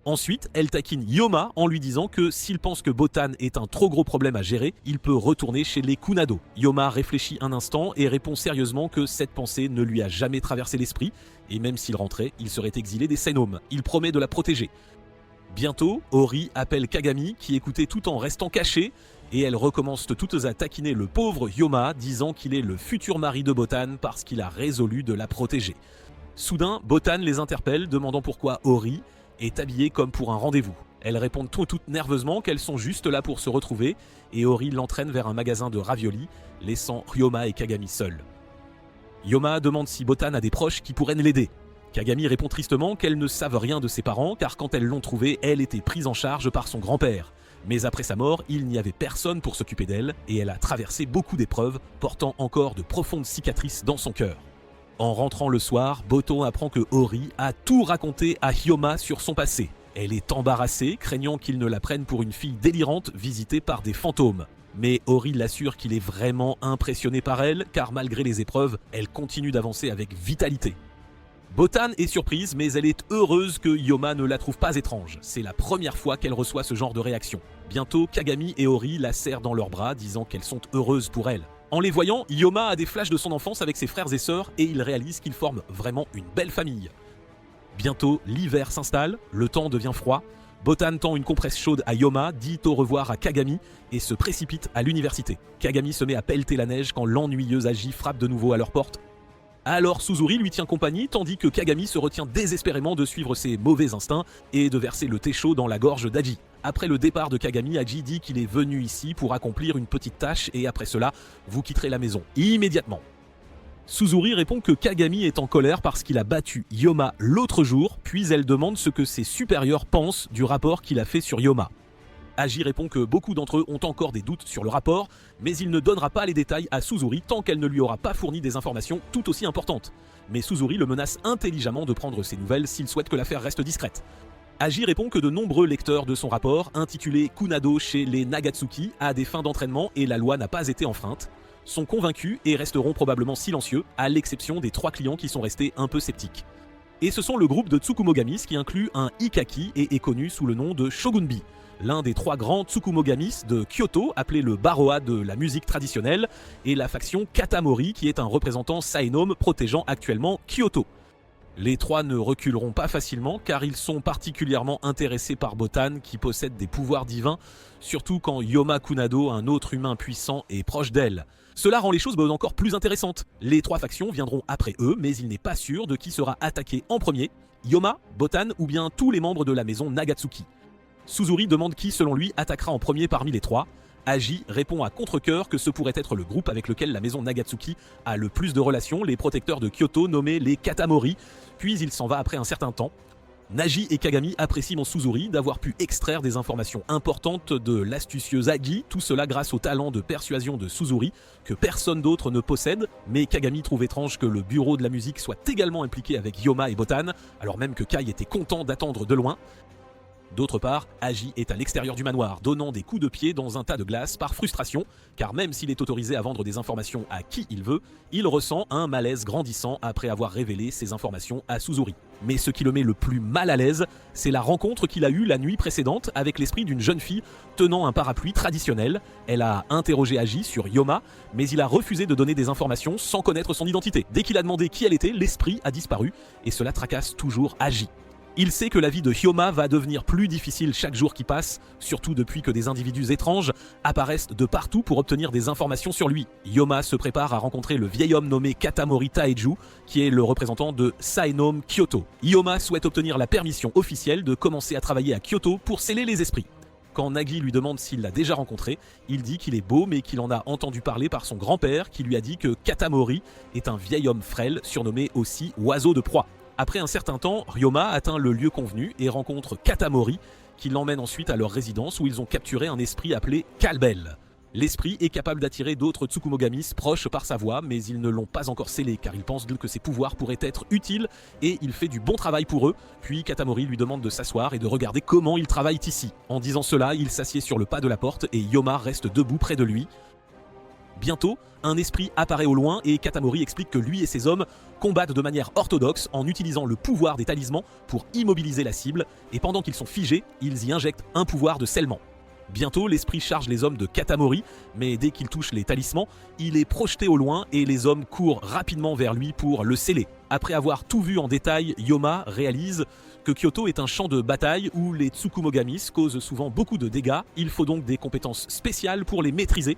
Ensuite, elle taquine Yoma en lui disant que s'il pense que Botan est un trop gros problème à gérer, il peut retourner chez les Kunado. Yoma réfléchit un instant et répond sérieusement que cette pensée ne lui a jamais traversé l'esprit, et même s'il rentrait, il serait exilé des Senome. Il promet de la protéger. Bientôt, Ori appelle Kagami qui écoutait tout en restant caché, et elles recommencent toutes à taquiner le pauvre Yoma, disant qu'il est le futur mari de Botan parce qu'il a résolu de la protéger. Soudain, Botan les interpelle, demandant pourquoi Ori est habillée comme pour un rendez-vous. Elles répondent toutes nerveusement qu'elles sont juste là pour se retrouver, et Ori l'entraîne vers un magasin de raviolis, laissant Ryoma et Kagami seuls. Yoma demande si Botan a des proches qui pourraient l'aider. Kagami répond tristement qu'elles ne savent rien de ses parents, car quand elles l'ont trouvé, elle était prise en charge par son grand-père. Mais après sa mort, il n'y avait personne pour s'occuper d'elle, et elle a traversé beaucoup d'épreuves, portant encore de profondes cicatrices dans son cœur. En rentrant le soir, Botan apprend que Ori a tout raconté à Hyoma sur son passé. Elle est embarrassée, craignant qu'il ne la prenne pour une fille délirante visitée par des fantômes. Mais Ori l'assure qu'il est vraiment impressionné par elle, car malgré les épreuves, elle continue d'avancer avec vitalité. Botan est surprise, mais elle est heureuse que Hyoma ne la trouve pas étrange. C'est la première fois qu'elle reçoit ce genre de réaction. Bientôt, Kagami et Ori la serrent dans leurs bras, disant qu'elles sont heureuses pour elle. En les voyant, Hyoma a des flashs de son enfance avec ses frères et sœurs et il réalise qu'ils forment vraiment une belle famille. Bientôt, l'hiver s'installe, le temps devient froid. Botan tend une compresse chaude à Hyoma, dit au revoir à Kagami et se précipite à l'université. Kagami se met à pelleter la neige quand l'ennuyeuse Agi frappe de nouveau à leur porte. Alors Suzuri lui tient compagnie tandis que Kagami se retient désespérément de suivre ses mauvais instincts et de verser le thé chaud dans la gorge d'Agi. Après le départ de Kagami, Agi dit qu'il est venu ici pour accomplir une petite tâche et après cela, vous quitterez la maison immédiatement. Suzuri répond que Kagami est en colère parce qu'il a battu Hyoma l'autre jour, puis elle demande ce que ses supérieurs pensent du rapport qu'il a fait sur Hyoma. Agi répond que beaucoup d'entre eux ont encore des doutes sur le rapport, mais il ne donnera pas les détails à Suzuri tant qu'elle ne lui aura pas fourni des informations tout aussi importantes. Mais Suzuri le menace intelligemment de prendre ses nouvelles s'il souhaite que l'affaire reste discrète. Agi répond que de nombreux lecteurs de son rapport, intitulé Kunado chez les Nagatsuki, à des fins d'entraînement et la loi n'a pas été enfreinte, sont convaincus et resteront probablement silencieux, à l'exception des 3 clients qui sont restés un peu sceptiques. Et ce sont le groupe de Tsukumogamis qui inclut un Ikaki et est connu sous le nom de Shogunbi, l'un des 3 grands Tsukumogamis de Kyoto, appelé le Baroa de la musique traditionnelle, et la faction Katamori qui est un représentant Saenome protégeant actuellement Kyoto. Les 3 ne reculeront pas facilement car ils sont particulièrement intéressés par Botan qui possède des pouvoirs divins, surtout quand Hyoma Kunado, un autre humain puissant, est proche d'elle. Cela rend les choses encore plus intéressantes. Les 3 factions viendront après eux, mais il n'est pas sûr de qui sera attaqué en premier, Hyoma, Botan ou bien tous les membres de la maison Nagatsuki. Suzuri demande qui, selon lui, attaquera en premier parmi les 3. Agi répond à contre-cœur que ce pourrait être le groupe avec lequel la maison Nagatsuki a le plus de relations, les protecteurs de Kyoto nommés les Katamori, puis il s'en va après un certain temps. Naji et Kagami apprécient mon Suzuri d'avoir pu extraire des informations importantes de l'astucieuse Agi, tout cela grâce au talent de persuasion de Suzuri que personne d'autre ne possède, mais Kagami trouve étrange que le bureau de la musique soit également impliqué avec Hyoma et Botan, alors même que Kai était content d'attendre de loin. D'autre part, Agi est à l'extérieur du manoir, donnant des coups de pied dans un tas de glace par frustration, car même s'il est autorisé à vendre des informations à qui il veut, il ressent un malaise grandissant après avoir révélé ces informations à Suzuri. Mais ce qui le met le plus mal à l'aise, c'est la rencontre qu'il a eue la nuit précédente avec l'esprit d'une jeune fille tenant un parapluie traditionnel. Elle a interrogé Agi sur Hyoma, mais il a refusé de donner des informations sans connaître son identité. Dès qu'il a demandé qui elle était, l'esprit a disparu, et cela tracasse toujours Agi. Il sait que la vie de Hyoma va devenir plus difficile chaque jour qui passe, surtout depuis que des individus étranges apparaissent de partout pour obtenir des informations sur lui. Hyoma se prépare à rencontrer le vieil homme nommé Katamori Taeju, qui est le représentant de Saenome Kyoto. Hyoma souhaite obtenir la permission officielle de commencer à travailler à Kyoto pour sceller les esprits. Quand Nagi lui demande s'il l'a déjà rencontré, il dit qu'il est beau mais qu'il en a entendu parler par son grand-père qui lui a dit que Katamori est un vieil homme frêle surnommé aussi oiseau de proie. Après un certain temps, Ryoma atteint le lieu convenu et rencontre Katamori, qui l'emmène ensuite à leur résidence où ils ont capturé un esprit appelé Kalbel. L'esprit est capable d'attirer d'autres Tsukumogamis proches par sa voix, mais ils ne l'ont pas encore scellé car ils pensent que ses pouvoirs pourraient être utiles et il fait du bon travail pour eux. Puis Katamori lui demande de s'asseoir et de regarder comment ils travaillent ici. En disant cela, il s'assied sur le pas de la porte et Yoma reste debout près de lui. Bientôt, un esprit apparaît au loin et Katamori explique que lui et ses hommes combattent de manière orthodoxe en utilisant le pouvoir des talismans pour immobiliser la cible et pendant qu'ils sont figés, ils y injectent un pouvoir de scellement. Bientôt, l'esprit charge les hommes de Katamori, mais dès qu'il touche les talismans, il est projeté au loin et les hommes courent rapidement vers lui pour le sceller. Après avoir tout vu en détail, Yoma réalise que Kyoto est un champ de bataille où les Tsukumogamis causent souvent beaucoup de dégâts, il faut donc des compétences spéciales pour les maîtriser.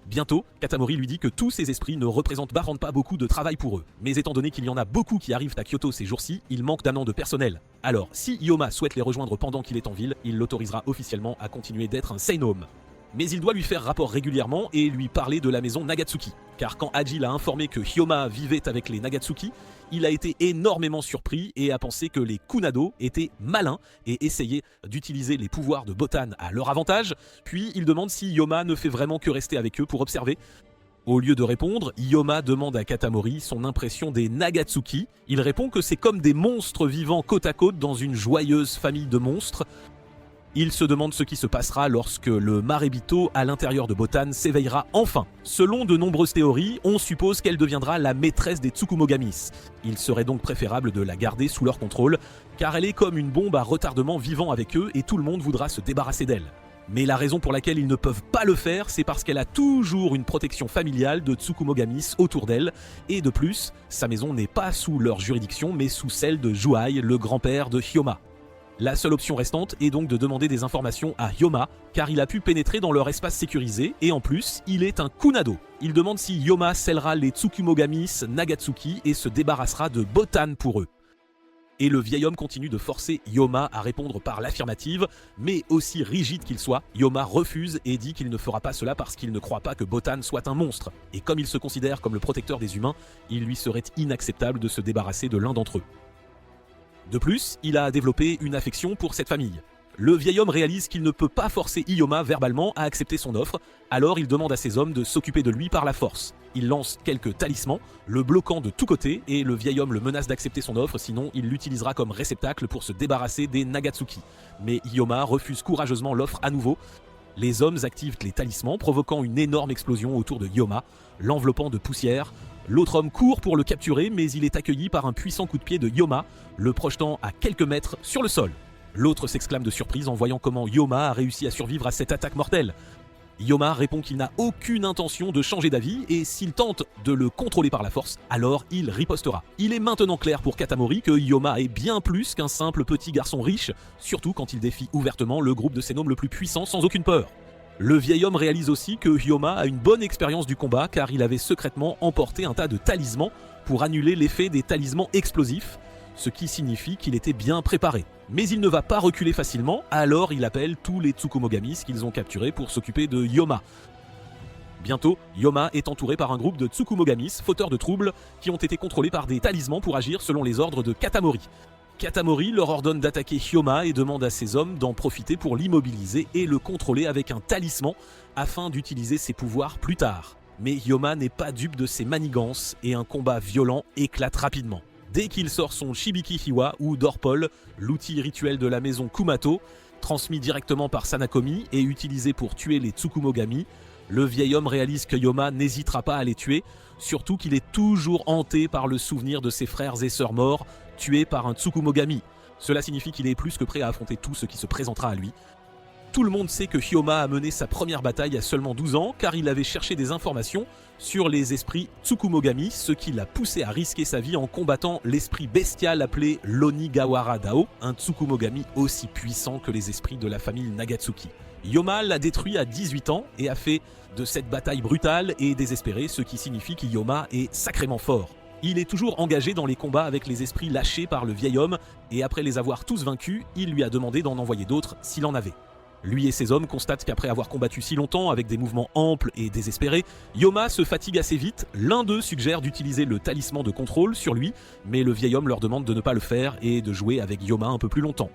Bientôt, Katamori lui dit que tous ces esprits ne représentent pas beaucoup de travail pour eux. Mais étant donné qu'il y en a beaucoup qui arrivent à Kyoto ces jours-ci, il manque d'amenant de personnel. Alors, si Yoma souhaite les rejoindre pendant qu'il est en ville, il l'autorisera officiellement à continuer d'être un Seinome. Mais il doit lui faire rapport régulièrement et lui parler de la maison Nagatsuki. Car quand Haji l'a informé que Hyoma vivait avec les Nagatsuki, il a été énormément surpris et a pensé que les Kunado étaient malins et essayaient d'utiliser les pouvoirs de Botan à leur avantage. Puis il demande si Hyoma ne fait vraiment que rester avec eux pour observer. Au lieu de répondre, Hyoma demande à Katamori son impression des Nagatsuki. Il répond que c'est comme des monstres vivant côte à côte dans une joyeuse famille de monstres. Il se demande ce qui se passera lorsque le Marebito à l'intérieur de Botan s'éveillera enfin. Selon de nombreuses théories, on suppose qu'elle deviendra la maîtresse des Tsukumogamis. Il serait donc préférable de la garder sous leur contrôle, car elle est comme une bombe à retardement vivant avec eux et tout le monde voudra se débarrasser d'elle. Mais la raison pour laquelle ils ne peuvent pas le faire, c'est parce qu'elle a toujours une protection familiale de Tsukumogamis autour d'elle, et de plus, sa maison n'est pas sous leur juridiction, mais sous celle de Juai, le grand-père de Hyoma. La seule option restante est donc de demander des informations à Hyoma, car il a pu pénétrer dans leur espace sécurisé, et en plus, il est un Kunado. Il demande si Hyoma scellera les Tsukumogamis Nagatsuki et se débarrassera de Botan pour eux. Et le vieil homme continue de forcer Hyoma à répondre par l'affirmative, mais aussi rigide qu'il soit, Hyoma refuse et dit qu'il ne fera pas cela parce qu'il ne croit pas que Botan soit un monstre. Et comme il se considère comme le protecteur des humains, il lui serait inacceptable de se débarrasser de l'un d'entre eux. De plus, il a développé une affection pour cette famille. Le vieil homme réalise qu'il ne peut pas forcer Hyoma verbalement à accepter son offre, alors il demande à ses hommes de s'occuper de lui par la force. Il lance quelques talismans, le bloquant de tous côtés, et le vieil homme le menace d'accepter son offre, sinon il l'utilisera comme réceptacle pour se débarrasser des Nagatsuki. Mais Hyoma refuse courageusement l'offre à nouveau. Les hommes activent les talismans, provoquant une énorme explosion autour de Hyoma, l'enveloppant de poussière. L'autre homme court pour le capturer, mais il est accueilli par un puissant coup de pied de Hyoma, le projetant à quelques mètres sur le sol. L'autre s'exclame de surprise en voyant comment Hyoma a réussi à survivre à cette attaque mortelle. Hyoma répond qu'il n'a aucune intention de changer d'avis et s'il tente de le contrôler par la force, alors il ripostera. Il est maintenant clair pour Katamori que Hyoma est bien plus qu'un simple petit garçon riche, surtout quand il défie ouvertement le groupe de Seinome le plus puissant sans aucune peur. Le vieil homme réalise aussi que Hyoma a une bonne expérience du combat car il avait secrètement emporté un tas de talismans pour annuler l'effet des talismans explosifs, ce qui signifie qu'il était bien préparé. Mais il ne va pas reculer facilement, alors il appelle tous les Tsukumogamis qu'ils ont capturés pour s'occuper de Hyoma. Bientôt, Hyoma est entouré par un groupe de Tsukumogamis, fauteurs de troubles, qui ont été contrôlés par des talismans pour agir selon les ordres de Katamori. Katamori leur ordonne d'attaquer Hyoma et demande à ses hommes d'en profiter pour l'immobiliser et le contrôler avec un talisman afin d'utiliser ses pouvoirs plus tard. Mais Hyoma n'est pas dupe de ses manigances et un combat violent éclate rapidement. Dès qu'il sort son Shibiki Hiwa ou Dorpol, l'outil rituel de la maison Kumato, transmis directement par Sanakomi et utilisé pour tuer les Tsukumogami, le vieil homme réalise que Hyoma n'hésitera pas à les tuer, surtout qu'il est toujours hanté par le souvenir de ses frères et sœurs morts, tués par un Tsukumogami. Cela signifie qu'il est plus que prêt à affronter tout ce qui se présentera à lui. Tout le monde sait que Hyoma a mené sa première bataille à seulement 12 ans car il avait cherché des informations sur les esprits Tsukumogami, ce qui l'a poussé à risquer sa vie en combattant l'esprit bestial appelé l'Onigawara Dao, un Tsukumogami aussi puissant que les esprits de la famille Nagatsuki. Hyoma l'a détruit à 18 ans et a fait de cette bataille brutale et désespérée, ce qui signifie qu'Hyoma est sacrément fort. Il est toujours engagé dans les combats avec les esprits lâchés par le vieil homme et après les avoir tous vaincus, il lui a demandé d'en envoyer d'autres s'il en avait. Lui et ses hommes constatent qu'après avoir combattu si longtemps avec des mouvements amples et désespérés, Hyoma se fatigue assez vite. L'un d'eux suggère d'utiliser le talisman de contrôle sur lui, mais le vieil homme leur demande de ne pas le faire et de jouer avec Hyoma un peu plus longtemps.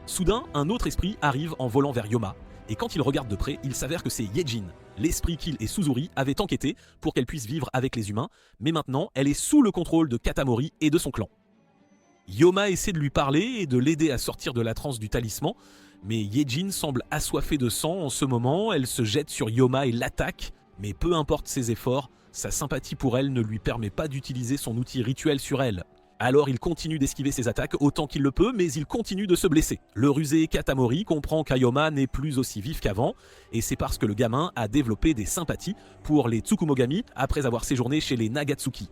Soudain, un autre esprit arrive en volant vers Hyoma. Et quand il regarde de près, il s'avère que c'est Yejin, l'esprit qu'Il et Suzuri avaient enquêté pour qu'elle puisse vivre avec les humains, mais maintenant elle est sous le contrôle de Katamori et de son clan. Yoma essaie de lui parler et de l'aider à sortir de la transe du talisman, mais Yejin semble assoiffée de sang en ce moment, elle se jette sur Yoma et l'attaque, mais peu importe ses efforts, sa sympathie pour elle ne lui permet pas d'utiliser son outil rituel sur elle. Alors il continue d'esquiver ses attaques autant qu'il le peut, mais il continue de se blesser. Le rusé Katamori comprend qu'Ayoma n'est plus aussi vif qu'avant, et c'est parce que le gamin a développé des sympathies pour les Tsukumogami après avoir séjourné chez les Nagatsuki.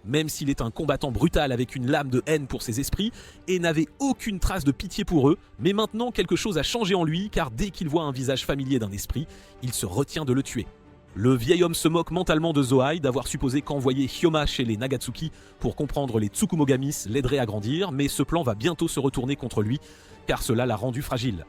Même s'il est un combattant brutal avec une lame de haine pour ses esprits et n'avait aucune trace de pitié pour eux, mais maintenant quelque chose a changé en lui car dès qu'il voit un visage familier d'un esprit, il se retient de le tuer. Le vieil homme se moque mentalement de Zoai d'avoir supposé qu'envoyer Hyoma chez les Nagatsuki pour comprendre les Tsukumogamis l'aiderait à grandir, mais ce plan va bientôt se retourner contre lui car cela l'a rendu fragile.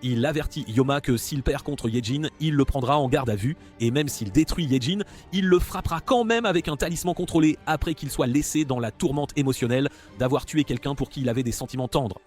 Il avertit Hyoma que s'il perd contre Yejin, il le prendra en garde à vue, et même s'il détruit Yejin, il le frappera quand même avec un talisman contrôlé après qu'il soit laissé dans la tourmente émotionnelle d'avoir tué quelqu'un pour qui il avait des sentiments tendres.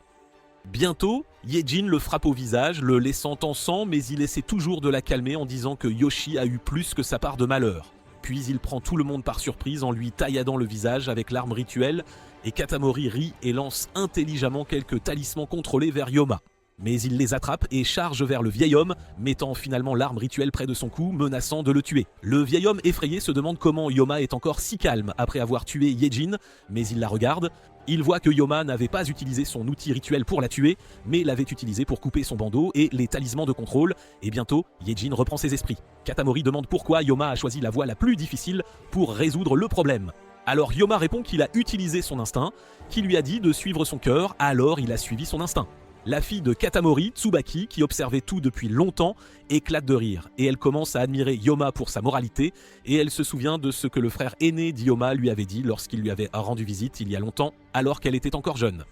Bientôt, Yejin le frappe au visage, le laissant en sang, mais il essaie toujours de la calmer en disant que Yoshi a eu plus que sa part de malheur. Puis il prend tout le monde par surprise en lui tailladant le visage avec l'arme rituelle, et Katamori rit et lance intelligemment quelques talismans contrôlés vers Hyoma. Mais il les attrape et charge vers le vieil homme, mettant finalement l'arme rituelle près de son cou, menaçant de le tuer. Le vieil homme effrayé se demande comment Hyoma est encore si calme après avoir tué Yejin, mais il la regarde. Il voit que Hyoma n'avait pas utilisé son outil rituel pour la tuer, mais l'avait utilisé pour couper son bandeau et les talismans de contrôle, et bientôt, Yejin reprend ses esprits. Katamori demande pourquoi Hyoma a choisi la voie la plus difficile pour résoudre le problème. Alors Hyoma répond qu'il a utilisé son instinct, qui lui a dit de suivre son cœur, alors il a suivi son instinct. La fille de Katamori, Tsubaki, qui observait tout depuis longtemps, éclate de rire et elle commence à admirer Hyoma pour sa moralité et elle se souvient de ce que le frère aîné d'Hyoma lui avait dit lorsqu'il lui avait rendu visite il y a longtemps alors qu'elle était encore jeune.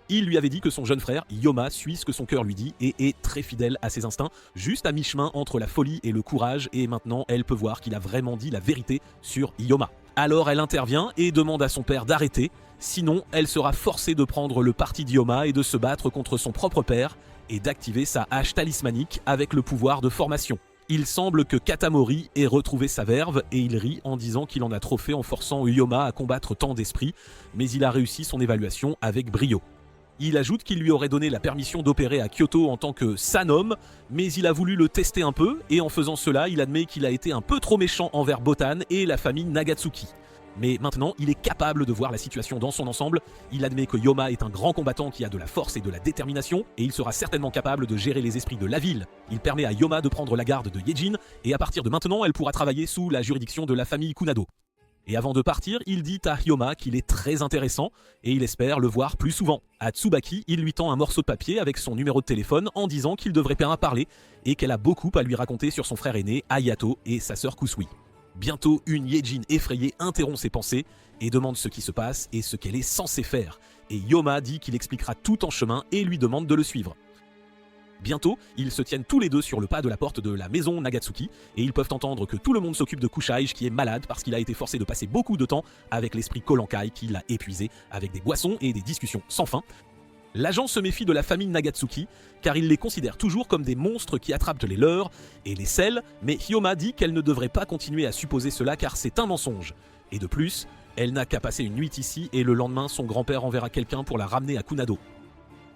Il lui avait dit que son jeune frère, Hyoma, suit ce que son cœur lui dit et est très fidèle à ses instincts, juste à mi-chemin entre la folie et le courage, et maintenant elle peut voir qu'il a vraiment dit la vérité sur Hyoma. Alors elle intervient et demande à son père d'arrêter, sinon elle sera forcée de prendre le parti d'Hyoma et de se battre contre son propre père et d'activer sa hache talismanique avec le pouvoir de formation. Il semble que Katamori ait retrouvé sa verve et il rit en disant qu'il en a trop fait en forçant Hyoma à combattre tant d'esprits, mais il a réussi son évaluation avec brio. Il ajoute qu'il lui aurait donné la permission d'opérer à Kyoto en tant que Sanom, mais il a voulu le tester un peu, et en faisant cela, il admet qu'il a été un peu trop méchant envers Botan et la famille Nagatsuki. Mais maintenant, il est capable de voir la situation dans son ensemble, il admet que Hyoma est un grand combattant qui a de la force et de la détermination, et il sera certainement capable de gérer les esprits de la ville. Il permet à Hyoma de prendre la garde de Yejin, et à partir de maintenant, elle pourra travailler sous la juridiction de la famille Kunado. Et avant de partir, il dit à Hyoma qu'il est très intéressant et il espère le voir plus souvent. À Tsubaki, il lui tend un morceau de papier avec son numéro de téléphone en disant qu'il devrait bien parler et qu'elle a beaucoup à lui raconter sur son frère aîné, Ayato, et sa sœur Kusui. Bientôt, une Yejin effrayée interrompt ses pensées et demande ce qui se passe et ce qu'elle est censée faire. Et Hyoma dit qu'il expliquera tout en chemin et lui demande de le suivre. Bientôt, ils se tiennent tous les deux sur le pas de la porte de la maison Nagatsuki et ils peuvent entendre que tout le monde s'occupe de Kushage qui est malade parce qu'il a été forcé de passer beaucoup de temps avec l'esprit Kolankai qui l'a épuisé avec des boissons et des discussions sans fin. L'agent se méfie de la famille Nagatsuki car il les considère toujours comme des monstres qui attrapent les leurs et les scellent, mais Hyoma dit qu'elle ne devrait pas continuer à supposer cela car c'est un mensonge. Et de plus, elle n'a qu'à passer une nuit ici et le lendemain son grand-père enverra quelqu'un pour la ramener à Kunado.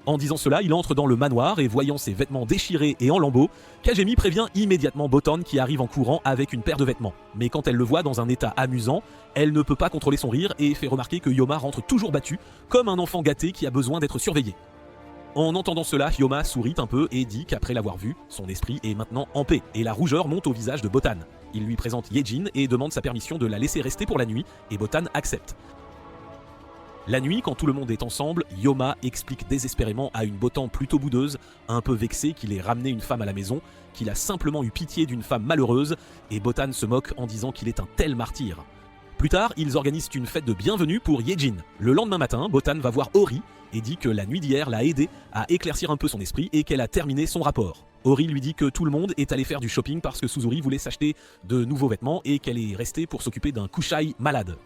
En disant cela, il entre dans le manoir et voyant ses vêtements déchirés et en lambeaux, Kagemi prévient immédiatement Botan qui arrive en courant avec une paire de vêtements. Mais quand elle le voit dans un état amusant, elle ne peut pas contrôler son rire et fait remarquer que Hyoma rentre toujours battu, comme un enfant gâté qui a besoin d'être surveillé. En entendant cela, Hyoma sourit un peu et dit qu'après l'avoir vu, son esprit est maintenant en paix, et la rougeur monte au visage de Botan. Il lui présente Yejin et demande sa permission de la laisser rester pour la nuit, et Botan accepte. La nuit, quand tout le monde est ensemble, Hyoma explique désespérément à une Botan plutôt boudeuse, un peu vexée qu'il ait ramené une femme à la maison, qu'il a simplement eu pitié d'une femme malheureuse, et Botan se moque en disant qu'il est un tel martyr. Plus tard, ils organisent une fête de bienvenue pour Yejin. Le lendemain matin, Botan va voir Ori et dit que la nuit d'hier l'a aidé à éclaircir un peu son esprit et qu'elle a terminé son rapport. Ori lui dit que tout le monde est allé faire du shopping parce que Suzuri voulait s'acheter de nouveaux vêtements et qu'elle est restée pour s'occuper d'un Kushai malade.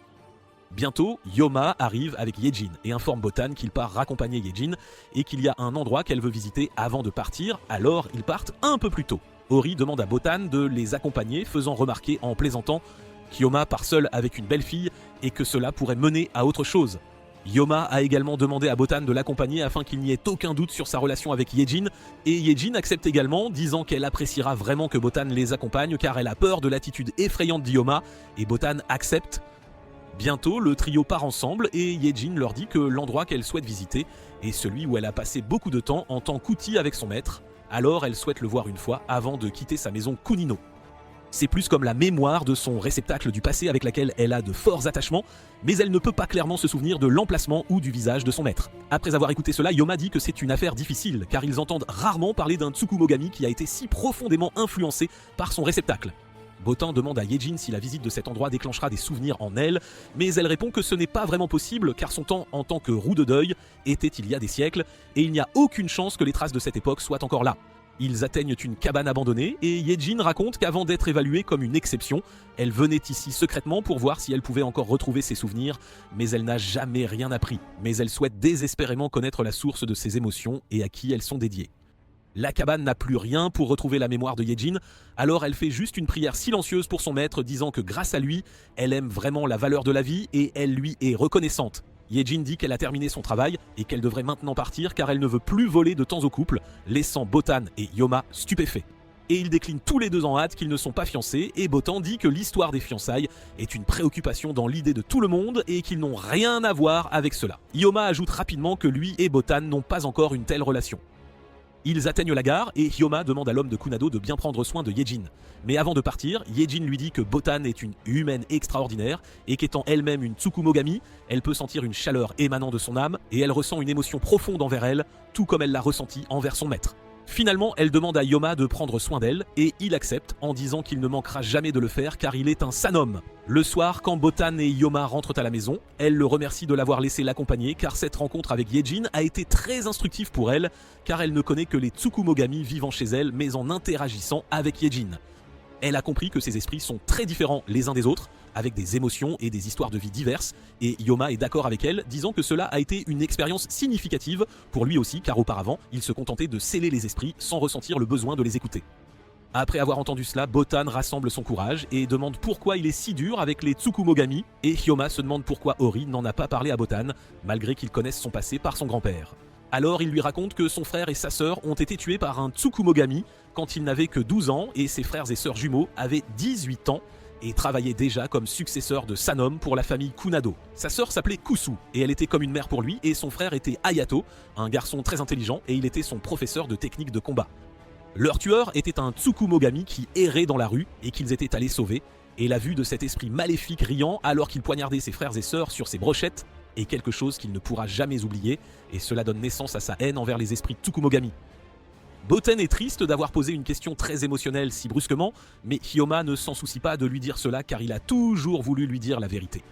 Bientôt, Yoma arrive avec Yejin et informe Botan qu'il part raccompagner Yejin et qu'il y a un endroit qu'elle veut visiter avant de partir, alors ils partent un peu plus tôt. Ori demande à Botan de les accompagner, faisant remarquer en plaisantant qu'Yoma part seul avec une belle fille et que cela pourrait mener à autre chose. Yoma a également demandé à Botan de l'accompagner afin qu'il n'y ait aucun doute sur sa relation avec Yejin, et Yejin accepte également, disant qu'elle appréciera vraiment que Botan les accompagne car elle a peur de l'attitude effrayante d'Yoma, et Botan accepte. Bientôt, le trio part ensemble et Yejin leur dit que l'endroit qu'elle souhaite visiter est celui où elle a passé beaucoup de temps en tant qu'outil avec son maître, alors elle souhaite le voir une fois avant de quitter sa maison Kunino. C'est plus comme la mémoire de son réceptacle du passé avec laquelle elle a de forts attachements, mais elle ne peut pas clairement se souvenir de l'emplacement ou du visage de son maître. Après avoir écouté cela, Yoma dit que c'est une affaire difficile, car ils entendent rarement parler d'un Tsukumogami qui a été si profondément influencé par son réceptacle. Botan demande à Yejin si la visite de cet endroit déclenchera des souvenirs en elle, mais elle répond que ce n'est pas vraiment possible car son temps en tant que roue de deuil était il y a des siècles, et il n'y a aucune chance que les traces de cette époque soient encore là. Ils atteignent une cabane abandonnée et Yejin raconte qu'avant d'être évaluée comme une exception, elle venait ici secrètement pour voir si elle pouvait encore retrouver ses souvenirs, mais elle n'a jamais rien appris. Mais elle souhaite désespérément connaître la source de ses émotions et à qui elles sont dédiées. La cabane n'a plus rien pour retrouver la mémoire de Yejin, alors elle fait juste une prière silencieuse pour son maître disant que grâce à lui, elle aime vraiment la valeur de la vie et elle lui est reconnaissante. Yejin dit qu'elle a terminé son travail et qu'elle devrait maintenant partir car elle ne veut plus voler de temps au couple, laissant Botan et Yoma stupéfaits. Et ils déclinent tous les deux en hâte qu'ils ne sont pas fiancés, et Botan dit que l'histoire des fiançailles est une préoccupation dans l'idée de tout le monde et qu'ils n'ont rien à voir avec cela. Yoma ajoute rapidement que lui et Botan n'ont pas encore une telle relation. Ils atteignent la gare et Yoma demande à l'homme de Kunado de bien prendre soin de Yejin. Mais avant de partir, Yejin lui dit que Botan est une humaine extraordinaire et qu'étant elle-même une Tsukumogami, elle peut sentir une chaleur émanant de son âme et elle ressent une émotion profonde envers elle, tout comme elle l'a ressenti envers son maître. Finalement, elle demande à Yoma de prendre soin d'elle et il accepte en disant qu'il ne manquera jamais de le faire car il est un Sanom. Le soir, quand Botan et Yoma rentrent à la maison, elle le remercie de l'avoir laissé l'accompagner car cette rencontre avec Yejin a été très instructive pour elle car elle ne connaît que les Tsukumogami vivant chez elle mais en interagissant avec Yejin. Elle a compris que ces esprits sont très différents les uns des autres, avec des émotions et des histoires de vie diverses, et Yoma est d'accord avec elle, disant que cela a été une expérience significative pour lui aussi, car auparavant, il se contentait de sceller les esprits sans ressentir le besoin de les écouter. Après avoir entendu cela, Botan rassemble son courage et demande pourquoi il est si dur avec les Tsukumogami, et Yoma se demande pourquoi Ori n'en a pas parlé à Botan, malgré qu'il connaisse son passé par son grand-père. Alors il lui raconte que son frère et sa sœur ont été tués par un Tsukumogami quand il n'avait que 12 ans et ses frères et sœurs jumeaux avaient 18 ans et travaillaient déjà comme successeurs de Sanom pour la famille Kunado. Sa sœur s'appelait Kusu et elle était comme une mère pour lui et son frère était Hayato, un garçon très intelligent et il était son professeur de technique de combat. Leur tueur était un Tsukumogami qui errait dans la rue et qu'ils étaient allés sauver, et la vue de cet esprit maléfique riant alors qu'il poignardait ses frères et sœurs sur ses brochettes est quelque chose qu'il ne pourra jamais oublier, et cela donne naissance à sa haine envers les esprits Tsukumogami. Botan est triste d'avoir posé une question très émotionnelle si brusquement, mais Yoma ne s'en soucie pas de lui dire cela car il a toujours voulu lui dire la vérité.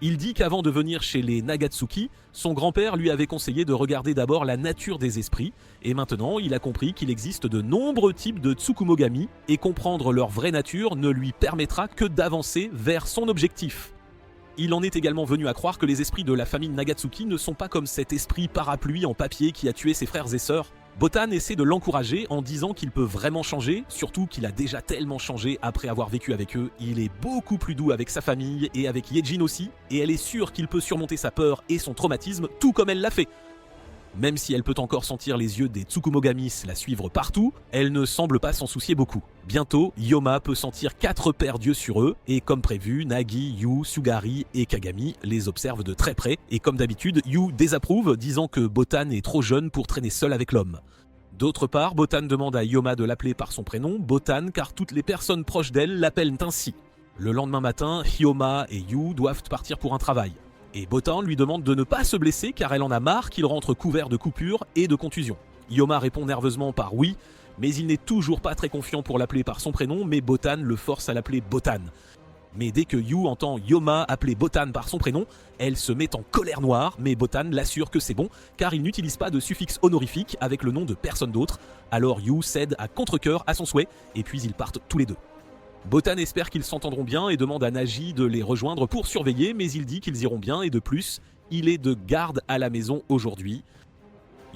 Il dit qu'avant de venir chez les Nagatsuki, son grand-père lui avait conseillé de regarder d'abord la nature des esprits, et maintenant il a compris qu'il existe de nombreux types de Tsukumogami, et comprendre leur vraie nature ne lui permettra que d'avancer vers son objectif. Il en est également venu à croire que les esprits de la famille Nagatsuki ne sont pas comme cet esprit parapluie en papier qui a tué ses frères et sœurs. Botan essaie de l'encourager en disant qu'il peut vraiment changer, surtout qu'il a déjà tellement changé après avoir vécu avec eux. Il est beaucoup plus doux avec sa famille et avec Yejin aussi, et elle est sûre qu'il peut surmonter sa peur et son traumatisme tout comme elle l'a fait. Même si elle peut encore sentir les yeux des Tsukumogamis la suivre partout, elle ne semble pas s'en soucier beaucoup. Bientôt, Yoma peut sentir 4 paires d'yeux sur eux, et comme prévu, Nagi, Yu, Sugari et Kagami les observent de très près, et comme d'habitude, Yu désapprouve, disant que Botan est trop jeune pour traîner seul avec l'homme. D'autre part, Botan demande à Yoma de l'appeler par son prénom, Botan, car toutes les personnes proches d'elle l'appellent ainsi. Le lendemain matin, Yoma et Yu doivent partir pour un travail. Et Botan lui demande de ne pas se blesser car elle en a marre qu'il rentre couvert de coupures et de contusions. Yoma répond nerveusement par oui, mais il n'est toujours pas très confiant pour l'appeler par son prénom, mais Botan le force à l'appeler Botan. Mais dès que Yu entend Yoma appeler Botan par son prénom, elle se met en colère noire, mais Botan l'assure que c'est bon, car il n'utilise pas de suffixe honorifique avec le nom de personne d'autre. Alors Yu cède à contre-cœur à son souhait, et puis ils partent tous les deux. Botan espère qu'ils s'entendront bien et demande à Nagi de les rejoindre pour surveiller, mais il dit qu'ils iront bien et de plus, il est de garde à la maison aujourd'hui.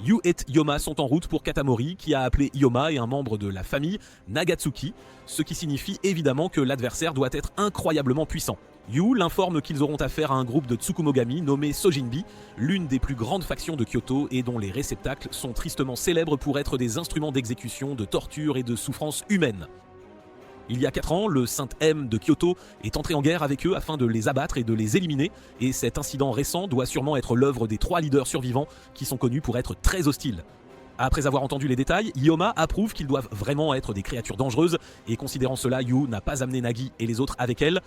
Yu et Yoma sont en route pour Katamori qui a appelé Yoma et un membre de la famille Nagatsuki, ce qui signifie évidemment que l'adversaire doit être incroyablement puissant. Yu l'informe qu'ils auront affaire à un groupe de Tsukumogami nommé Sojinbi, l'une des plus grandes factions de Kyoto et dont les réceptacles sont tristement célèbres pour être des instruments d'exécution, de torture et de souffrance humaine. Il y a 4 ans, le Saint M de Kyoto est entré en guerre avec eux afin de les abattre et de les éliminer, et cet incident récent doit sûrement être l'œuvre des 3 leaders survivants qui sont connus pour être très hostiles. Après avoir entendu les détails, Yoma approuve qu'ils doivent vraiment être des créatures dangereuses, et considérant cela, Yu n'a pas amené Nagi et les autres avec elle.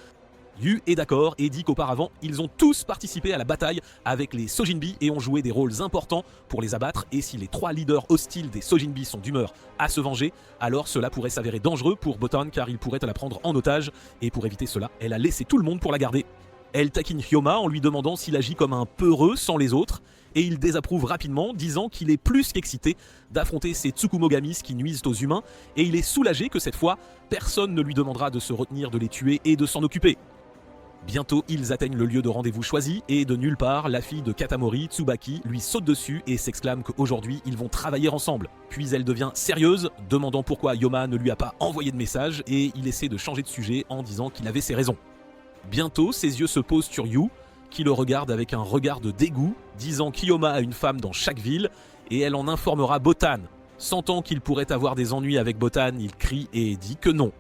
Yu est d'accord et dit qu'auparavant, ils ont tous participé à la bataille avec les Sojinbi et ont joué des rôles importants pour les abattre, et si les 3 leaders hostiles des Sojinbi sont d'humeur à se venger, alors cela pourrait s'avérer dangereux pour Botan car il pourrait la prendre en otage, et pour éviter cela, elle a laissé tout le monde pour la garder. Elle taquine Yoma en lui demandant s'il agit comme un peureux sans les autres, et il désapprouve rapidement, disant qu'il est plus qu'excité d'affronter ces Tsukumogamis qui nuisent aux humains, et il est soulagé que cette fois, personne ne lui demandera de se retenir de les tuer et de s'en occuper. Bientôt, ils atteignent le lieu de rendez-vous choisi et de nulle part, la fille de Katamori, Tsubaki, lui saute dessus et s'exclame qu'aujourd'hui, ils vont travailler ensemble. Puis elle devient sérieuse, demandant pourquoi Yoma ne lui a pas envoyé de message, et il essaie de changer de sujet en disant qu'il avait ses raisons. Bientôt, ses yeux se posent sur Yu, qui le regarde avec un regard de dégoût, disant qu'Yoma a une femme dans chaque ville, et elle en informera Botan. Sentant qu'il pourrait avoir des ennuis avec Botan, il crie et dit que non.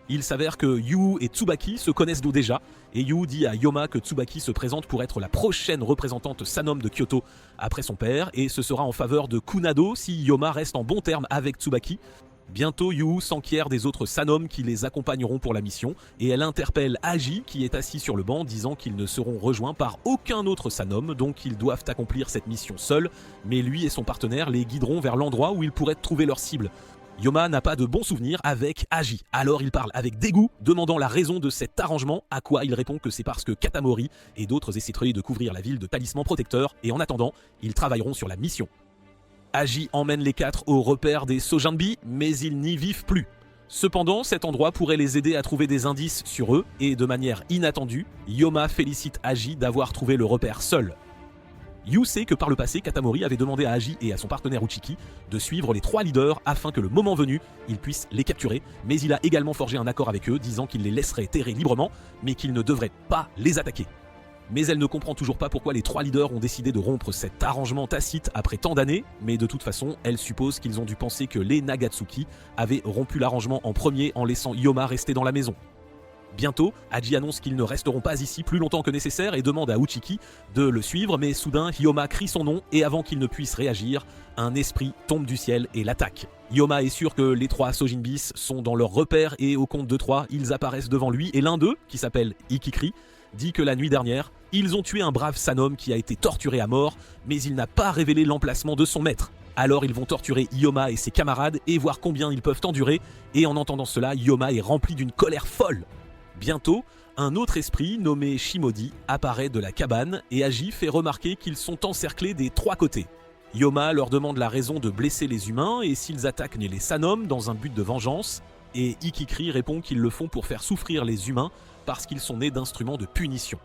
Il s'avère que Yu et Tsubaki se connaissent d'où déjà, et Yu dit à Yoma que Tsubaki se présente pour être la prochaine représentante Sanom de Kyoto après son père, et ce sera en faveur de Kunado si Yoma reste en bon terme avec Tsubaki. Bientôt, Yu s'enquiert des autres Sanom qui les accompagneront pour la mission, et elle interpelle Aji qui est assis sur le banc, disant qu'ils ne seront rejoints par aucun autre Sanom, donc ils doivent accomplir cette mission seuls, mais lui et son partenaire les guideront vers l'endroit où ils pourraient trouver leur cible. Yoma n'a pas de bons souvenirs avec Aji, alors il parle avec dégoût, demandant la raison de cet arrangement, à quoi il répond que c'est parce que Katamori et d'autres essaieraient de couvrir la ville de talismans protecteurs, et en attendant, ils travailleront sur la mission. Aji emmène les 4 au repère des Sojinbi, mais ils n'y vivent plus. Cependant, cet endroit pourrait les aider à trouver des indices sur eux, et de manière inattendue, Yoma félicite Aji d'avoir trouvé le repère seul. Yu sait que par le passé, Katamori avait demandé à Aji et à son partenaire Uchiki de suivre les 3 leaders afin que le moment venu, ils puissent les capturer, mais il a également forgé un accord avec eux disant qu'il les laisserait terrer librement, mais qu'ils ne devraient pas les attaquer. Mais elle ne comprend toujours pas pourquoi les 3 leaders ont décidé de rompre cet arrangement tacite après tant d'années, mais de toute façon, elle suppose qu'ils ont dû penser que les Nagatsuki avaient rompu l'arrangement en premier en laissant Yoma rester dans la maison. Bientôt, Aji annonce qu'ils ne resteront pas ici plus longtemps que nécessaire et demande à Uchiki de le suivre, mais soudain, Yoma crie son nom et avant qu'il ne puisse réagir, un esprit tombe du ciel et l'attaque. Yoma est sûr que les 3 Sojinbis sont dans leur repère et au compte de 3, ils apparaissent devant lui et l'un d'eux, qui s'appelle Ikikri, dit que la nuit dernière, ils ont tué un brave Sanom qui a été torturé à mort, mais il n'a pas révélé l'emplacement de son maître. Alors ils vont torturer Yoma et ses camarades et voir combien ils peuvent endurer, et en entendant cela, Yoma est rempli d'une colère folle. Bientôt, un autre esprit nommé Shimodi apparaît de la cabane et Aji fait remarquer qu'ils sont encerclés des 3 côtés. Yoma leur demande la raison de blesser les humains et s'ils attaquent les Sanom dans un but de vengeance, et Ikikri répond qu'ils le font pour faire souffrir les humains parce qu'ils sont nés d'instruments de punition.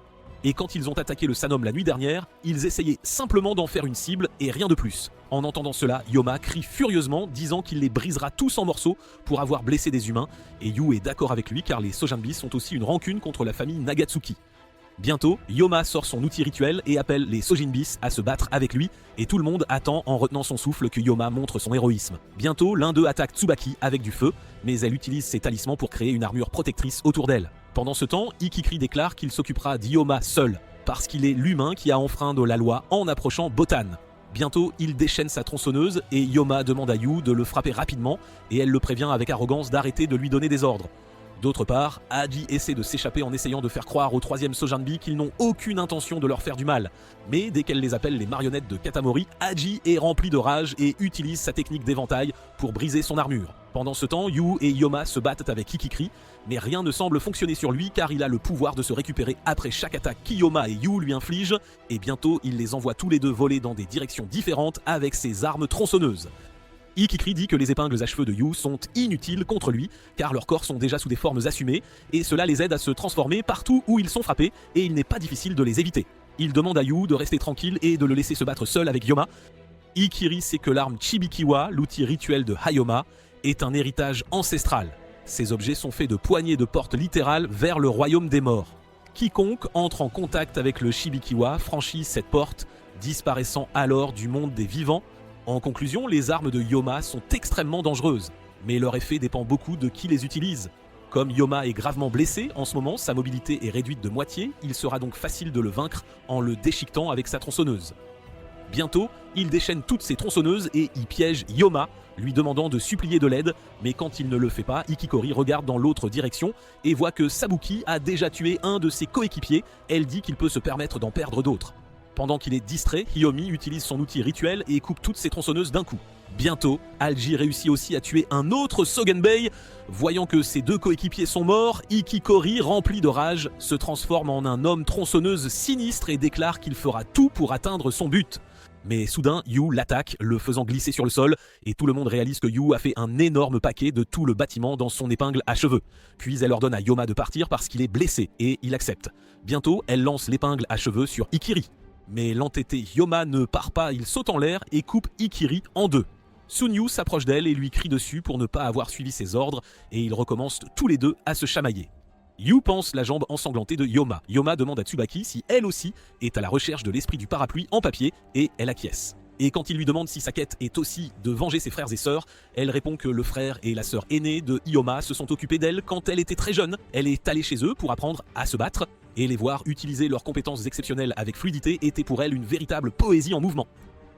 Et quand ils ont attaqué le Sanom la nuit dernière, ils essayaient simplement d'en faire une cible et rien de plus. En entendant cela, Yoma crie furieusement, disant qu'il les brisera tous en morceaux pour avoir blessé des humains, et Yu est d'accord avec lui car les Sojinbi sont aussi une rancune contre la famille Nagatsuki. Bientôt, Yoma sort son outil rituel et appelle les Sojinbis à se battre avec lui, et tout le monde attend en retenant son souffle que Yoma montre son héroïsme. Bientôt, l'un d'eux attaque Tsubaki avec du feu, mais elle utilise ses talismans pour créer une armure protectrice autour d'elle. Pendant ce temps, Ikikri déclare qu'il s'occupera d'Yoma seul, parce qu'il est l'humain qui a enfreint la loi en approchant Botan. Bientôt, il déchaîne sa tronçonneuse et Yoma demande à Yu de le frapper rapidement, et elle le prévient avec arrogance d'arrêter de lui donner des ordres. D'autre part, Aji essaie de s'échapper en essayant de faire croire aux 3e Sojinbi qu'ils n'ont aucune intention de leur faire du mal. Mais dès qu'elle les appelle les marionnettes de Katamori, Aji est rempli de rage et utilise sa technique d'éventail pour briser son armure. Pendant ce temps, Yu et Yoma se battent avec Ikikri, mais rien ne semble fonctionner sur lui car il a le pouvoir de se récupérer après chaque attaque qu'Yoma et Yu lui infligent, et bientôt il les envoie tous les deux voler dans des directions différentes avec ses armes tronçonneuses. Ikikri dit que les épingles à cheveux de Yu sont inutiles contre lui, car leurs corps sont déjà sous des formes assumées, et cela les aide à se transformer partout où ils sont frappés, et il n'est pas difficile de les éviter. Il demande à Yu de rester tranquille et de le laisser se battre seul avec Yoma. Ikiri sait que l'arme Chibikiwa, l'outil rituel de Hayoma, est un héritage ancestral. Ces objets sont faits de poignées de porte littérales vers le royaume des morts. Quiconque entre en contact avec le Chibikiwa franchit cette porte, disparaissant alors du monde des vivants. En conclusion, les armes de Yoma sont extrêmement dangereuses, mais leur effet dépend beaucoup de qui les utilise. Comme Yoma est gravement blessé, en ce moment sa mobilité est réduite de moitié, il sera donc facile de le vaincre en le déchiquetant avec sa tronçonneuse. Bientôt, il déchaîne toutes ses tronçonneuses et y piège Yoma, lui demandant de supplier de l'aide, mais quand il ne le fait pas, Ikikori regarde dans l'autre direction et voit que Sabuki a déjà tué un de ses coéquipiers. Elle dit qu'il peut se permettre d'en perdre d'autres. Pendant qu'il est distrait, Hiyomi utilise son outil rituel et coupe toutes ses tronçonneuses d'un coup. Bientôt, Alji réussit aussi à tuer un autre Sogenbei. Voyant que ses deux coéquipiers sont morts, Ikikori, rempli de rage, se transforme en un homme tronçonneuse sinistre et déclare qu'il fera tout pour atteindre son but. Mais soudain, Yu l'attaque, le faisant glisser sur le sol, et tout le monde réalise que Yu a fait un énorme paquet de tout le bâtiment dans son épingle à cheveux. Puis elle ordonne à Yoma de partir parce qu'il est blessé, et il accepte. Bientôt, elle lance l'épingle à cheveux sur Ikiri. Mais l'entêté Yoma ne part pas, il saute en l'air et coupe Ikiri en deux. Sunyu s'approche d'elle et lui crie dessus pour ne pas avoir suivi ses ordres, et ils recommencent tous les deux à se chamailler. Yu pense la jambe ensanglantée de Yoma. Yoma demande à Tsubaki si elle aussi est à la recherche de l'esprit du parapluie en papier, et elle acquiesce. Et quand il lui demande si sa quête est aussi de venger ses frères et sœurs, elle répond que le frère et la sœur aînée de Yoma se sont occupés d'elle quand elle était très jeune. Elle est allée chez eux pour apprendre à se battre, et les voir utiliser leurs compétences exceptionnelles avec fluidité était pour elle une véritable poésie en mouvement.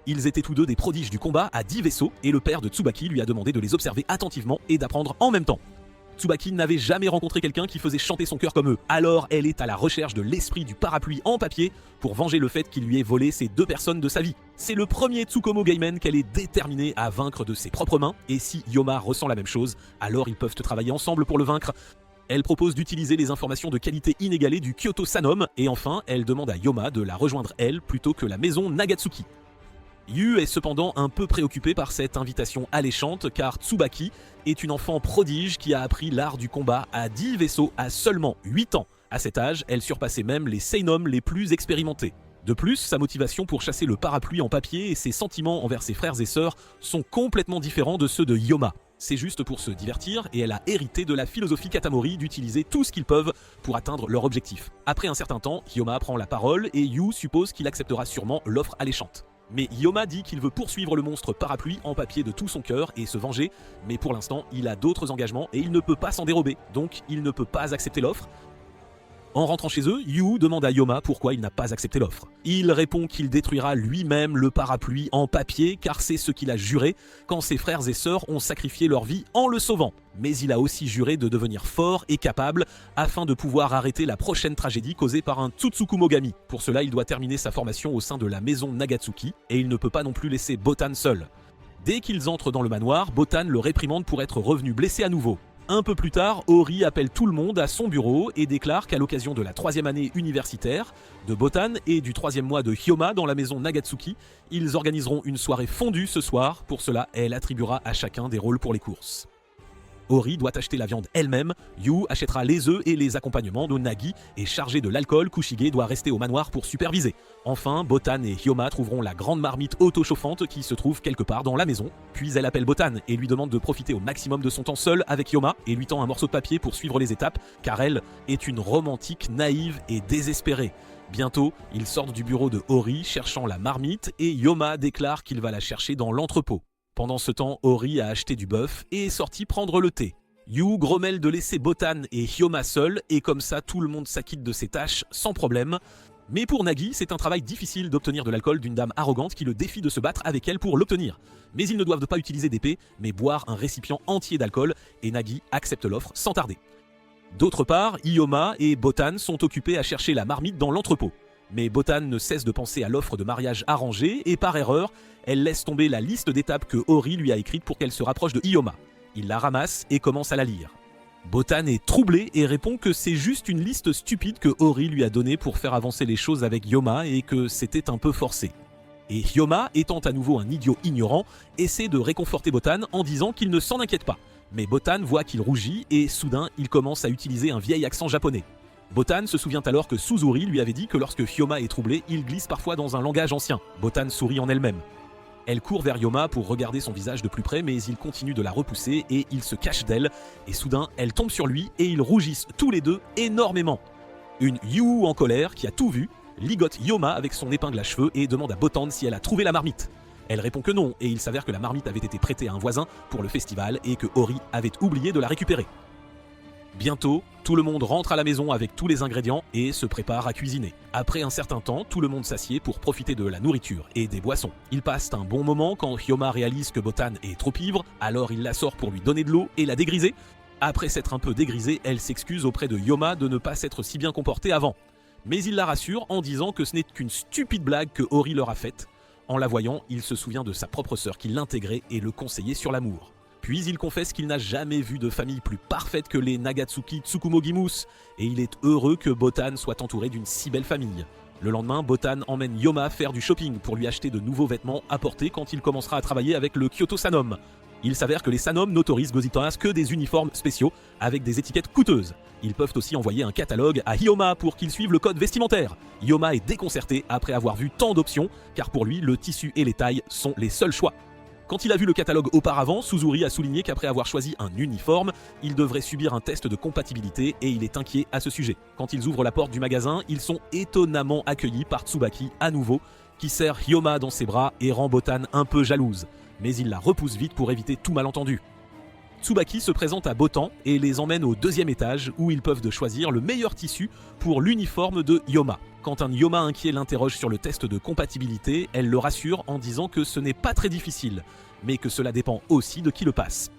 Ils étaient tous deux des prodiges du combat à 10 vaisseaux, et le père de Tsubaki lui a demandé de les observer attentivement et d'apprendre en même temps. Tsubaki n'avait jamais rencontré quelqu'un qui faisait chanter son cœur comme eux, alors elle est à la recherche de l'esprit du parapluie en papier pour venger le fait qu'il lui ait volé ces deux personnes de sa vie. C'est le premier Tsukumo Gaimen qu'elle est déterminée à vaincre de ses propres mains, et si Yoma ressent la même chose, alors ils peuvent travailler ensemble pour le vaincre. Elle propose d'utiliser les informations de qualité inégalée du Kyoto Sanom, et enfin, elle demande à Yoma de la rejoindre elle plutôt que la maison Nagatsuki. Yu est cependant un peu préoccupé par cette invitation alléchante car Tsubaki est une enfant prodige qui a appris l'art du combat à 10 vaisseaux à seulement 8 ans. À cet âge, elle surpassait même les seinoms les plus expérimentés. De plus, sa motivation pour chasser le parapluie en papier et ses sentiments envers ses frères et sœurs sont complètement différents de ceux de Yoma. C'est juste pour se divertir et elle a hérité de la philosophie Katamori d'utiliser tout ce qu'ils peuvent pour atteindre leur objectif. Après un certain temps, Yoma prend la parole et Yu suppose qu'il acceptera sûrement l'offre alléchante. Mais Yoma dit qu'il veut poursuivre le monstre parapluie en papier de tout son cœur et se venger, mais pour l'instant, il a d'autres engagements et il ne peut pas s'en dérober, donc il ne peut pas accepter l'offre. En rentrant chez eux, Yu demande à Yoma pourquoi il n'a pas accepté l'offre. Il répond qu'il détruira lui-même le parapluie en papier car c'est ce qu'il a juré quand ses frères et sœurs ont sacrifié leur vie en le sauvant. Mais il a aussi juré de devenir fort et capable afin de pouvoir arrêter la prochaine tragédie causée par un Tsutsukumogami. Pour cela, il doit terminer sa formation au sein de la maison Nagatsuki et il ne peut pas non plus laisser Botan seul. Dès qu'ils entrent dans le manoir, Botan le réprimande pour être revenu blessé à nouveau. Un peu plus tard, Ori appelle tout le monde à son bureau et déclare qu'à l'occasion de la 3e année universitaire de Botan et du 3e mois de Hyoma dans la maison Nagatsuki, ils organiseront une soirée fondue ce soir. Pour cela, elle attribuera à chacun des rôles pour les courses. Ori doit acheter la viande elle-même, Yu achètera les œufs et les accompagnements de Nagi, et chargé de l'alcool, Kushige doit rester au manoir pour superviser. Enfin, Botan et Hyoma trouveront la grande marmite auto-chauffante qui se trouve quelque part dans la maison. Puis elle appelle Botan et lui demande de profiter au maximum de son temps seul avec Hyoma et lui tend un morceau de papier pour suivre les étapes, car elle est une romantique naïve et désespérée. Bientôt, ils sortent du bureau de Ori cherchant la marmite et Hyoma déclare qu'il va la chercher dans l'entrepôt. Pendant ce temps, Ori a acheté du bœuf et est sorti prendre le thé. Yu grommelle de laisser Botan et Hyoma seuls, et comme ça tout le monde s'acquitte de ses tâches sans problème. Mais pour Nagi, c'est un travail difficile d'obtenir de l'alcool d'une dame arrogante qui le défie de se battre avec elle pour l'obtenir. Mais ils ne doivent pas utiliser d'épée, mais boire un récipient entier d'alcool, et Nagi accepte l'offre sans tarder. D'autre part, Hyoma et Botan sont occupés à chercher la marmite dans l'entrepôt. Mais Botan ne cesse de penser à l'offre de mariage arrangée et par erreur, elle laisse tomber la liste d'étapes que Ori lui a écrite pour qu'elle se rapproche de Hyoma. Il la ramasse et commence à la lire. Botan est troublé et répond que c'est juste une liste stupide que Ori lui a donnée pour faire avancer les choses avec Hyoma et que c'était un peu forcé. Et Hyoma, étant à nouveau un idiot ignorant, essaie de réconforter Botan en disant qu'il ne s'en inquiète pas. Mais Botan voit qu'il rougit et soudain il commence à utiliser un vieil accent japonais. Botan se souvient alors que Suzuri lui avait dit que lorsque Hyoma est troublé, il glisse parfois dans un langage ancien. Botan sourit en elle-même. Elle court vers Hyoma pour regarder son visage de plus près, mais il continue de la repousser et il se cache d'elle. Et soudain, elle tombe sur lui et ils rougissent tous les deux énormément. Une Yu en colère, qui a tout vu, ligote Hyoma avec son épingle à cheveux et demande à Botan si elle a trouvé la marmite. Elle répond que non, et il s'avère que la marmite avait été prêtée à un voisin pour le festival et que Ori avait oublié de la récupérer. Bientôt, tout le monde rentre à la maison avec tous les ingrédients et se prépare à cuisiner. Après un certain temps, tout le monde s'assied pour profiter de la nourriture et des boissons. Ils passent un bon moment quand Hyoma réalise que Botan est trop ivre, alors il la sort pour lui donner de l'eau et la dégriser. Après s'être un peu dégrisée, elle s'excuse auprès de Hyoma de ne pas s'être si bien comportée avant. Mais il la rassure en disant que ce n'est qu'une stupide blague que Ori leur a faite. En la voyant, il se souvient de sa propre sœur qui l'intégrait et le conseillait sur l'amour. Puis il confesse qu'il n'a jamais vu de famille plus parfaite que les Nagatsuki Tsukumogimus, et il est heureux que Botan soit entouré d'une si belle famille. Le lendemain, Botan emmène Hyoma faire du shopping pour lui acheter de nouveaux vêtements à porter quand il commencera à travailler avec le Kyoto Sanom. Il s'avère que les Sanom n'autorisent Gozitas que des uniformes spéciaux avec des étiquettes coûteuses. Ils peuvent aussi envoyer un catalogue à Hyoma pour qu'il suive le code vestimentaire. Hyoma est déconcerté après avoir vu tant d'options, car pour lui, le tissu et les tailles sont les seuls choix. Quand il a vu le catalogue auparavant, Suzuri a souligné qu'après avoir choisi un uniforme, il devrait subir un test de compatibilité et il est inquiet à ce sujet. Quand ils ouvrent la porte du magasin, ils sont étonnamment accueillis par Tsubaki à nouveau, qui serre Hyoma dans ses bras et rend Botan un peu jalouse. Mais il la repousse vite pour éviter tout malentendu. Tsubaki se présente à Botan et les emmène au deuxième étage où ils peuvent choisir le meilleur tissu pour l'uniforme de Hyoma. Quand un Hyoma inquiet l'interroge sur le test de compatibilité, elle le rassure en disant que ce n'est pas très difficile, mais que cela dépend aussi de qui le passe.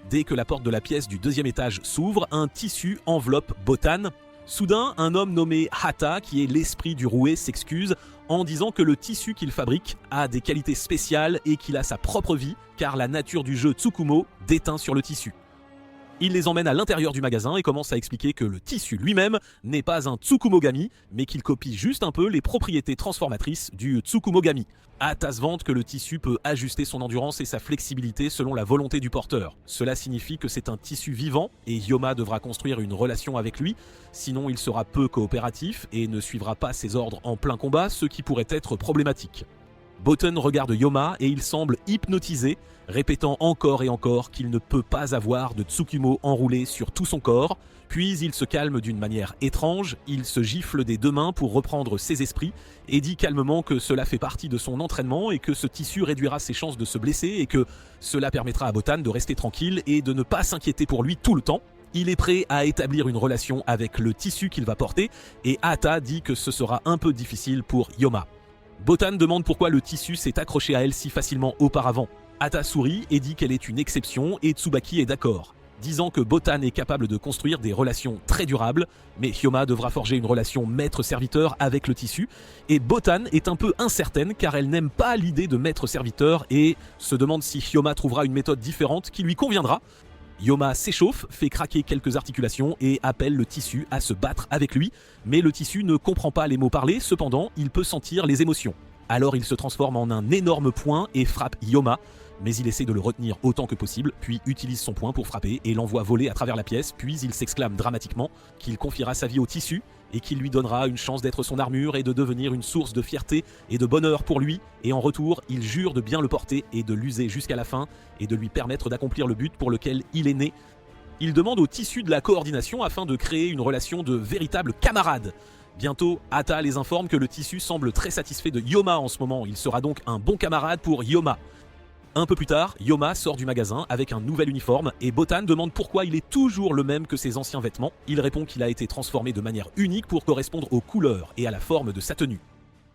Dès que la porte de la pièce du deuxième étage s'ouvre, un tissu enveloppe Botan. Soudain, un homme nommé Hata, qui est l'esprit du rouet, s'excuse en disant que le tissu qu'il fabrique a des qualités spéciales et qu'il a sa propre vie, car la nature du jeu Tsukumo déteint sur le tissu. Il les emmène à l'intérieur du magasin et commence à expliquer que le tissu lui-même n'est pas un Tsukumogami, mais qu'il copie juste un peu les propriétés transformatrices du Tsukumogami. Hata se vante que le tissu peut ajuster son endurance et sa flexibilité selon la volonté du porteur. Cela signifie que c'est un tissu vivant et Hyoma devra construire une relation avec lui, sinon il sera peu coopératif et ne suivra pas ses ordres en plein combat, ce qui pourrait être problématique. Botan regarde Hyoma et il semble hypnotisé, répétant encore et encore qu'il ne peut pas avoir de Tsukumo enroulé sur tout son corps. Puis il se calme d'une manière étrange, il se gifle des deux mains pour reprendre ses esprits et dit calmement que cela fait partie de son entraînement et que ce tissu réduira ses chances de se blesser et que cela permettra à Botan de rester tranquille et de ne pas s'inquiéter pour lui tout le temps. Il est prêt à établir une relation avec le tissu qu'il va porter et Hata dit que ce sera un peu difficile pour Hyoma. Botan demande pourquoi le tissu s'est accroché à elle si facilement auparavant. Hata sourit et dit qu'elle est une exception et Tsubaki est d'accord, disant que Botan est capable de construire des relations très durables, mais Hyoma devra forger une relation maître-serviteur avec le tissu, et Botan est un peu incertaine car elle n'aime pas l'idée de maître-serviteur et se demande si Hyoma trouvera une méthode différente qui lui conviendra. Hyoma s'échauffe, fait craquer quelques articulations et appelle le tissu à se battre avec lui, mais le tissu ne comprend pas les mots parlés, cependant il peut sentir les émotions. Alors il se transforme en un énorme poing et frappe Hyoma, mais il essaie de le retenir autant que possible, puis utilise son poing pour frapper et l'envoie voler à travers la pièce, puis il s'exclame dramatiquement qu'il confiera sa vie au tissu et qu'il lui donnera une chance d'être son armure et de devenir une source de fierté et de bonheur pour lui, et en retour, il jure de bien le porter et de l'user jusqu'à la fin et de lui permettre d'accomplir le but pour lequel il est né. Il demande au tissu de la coordination afin de créer une relation de véritable camarade. Bientôt, Hata les informe que le tissu semble très satisfait de Hyoma en ce moment, il sera donc un bon camarade pour Hyoma. Un peu plus tard, Hyoma sort du magasin avec un nouvel uniforme et Botan demande pourquoi il est toujours le même que ses anciens vêtements. Il répond qu'il a été transformé de manière unique pour correspondre aux couleurs et à la forme de sa tenue.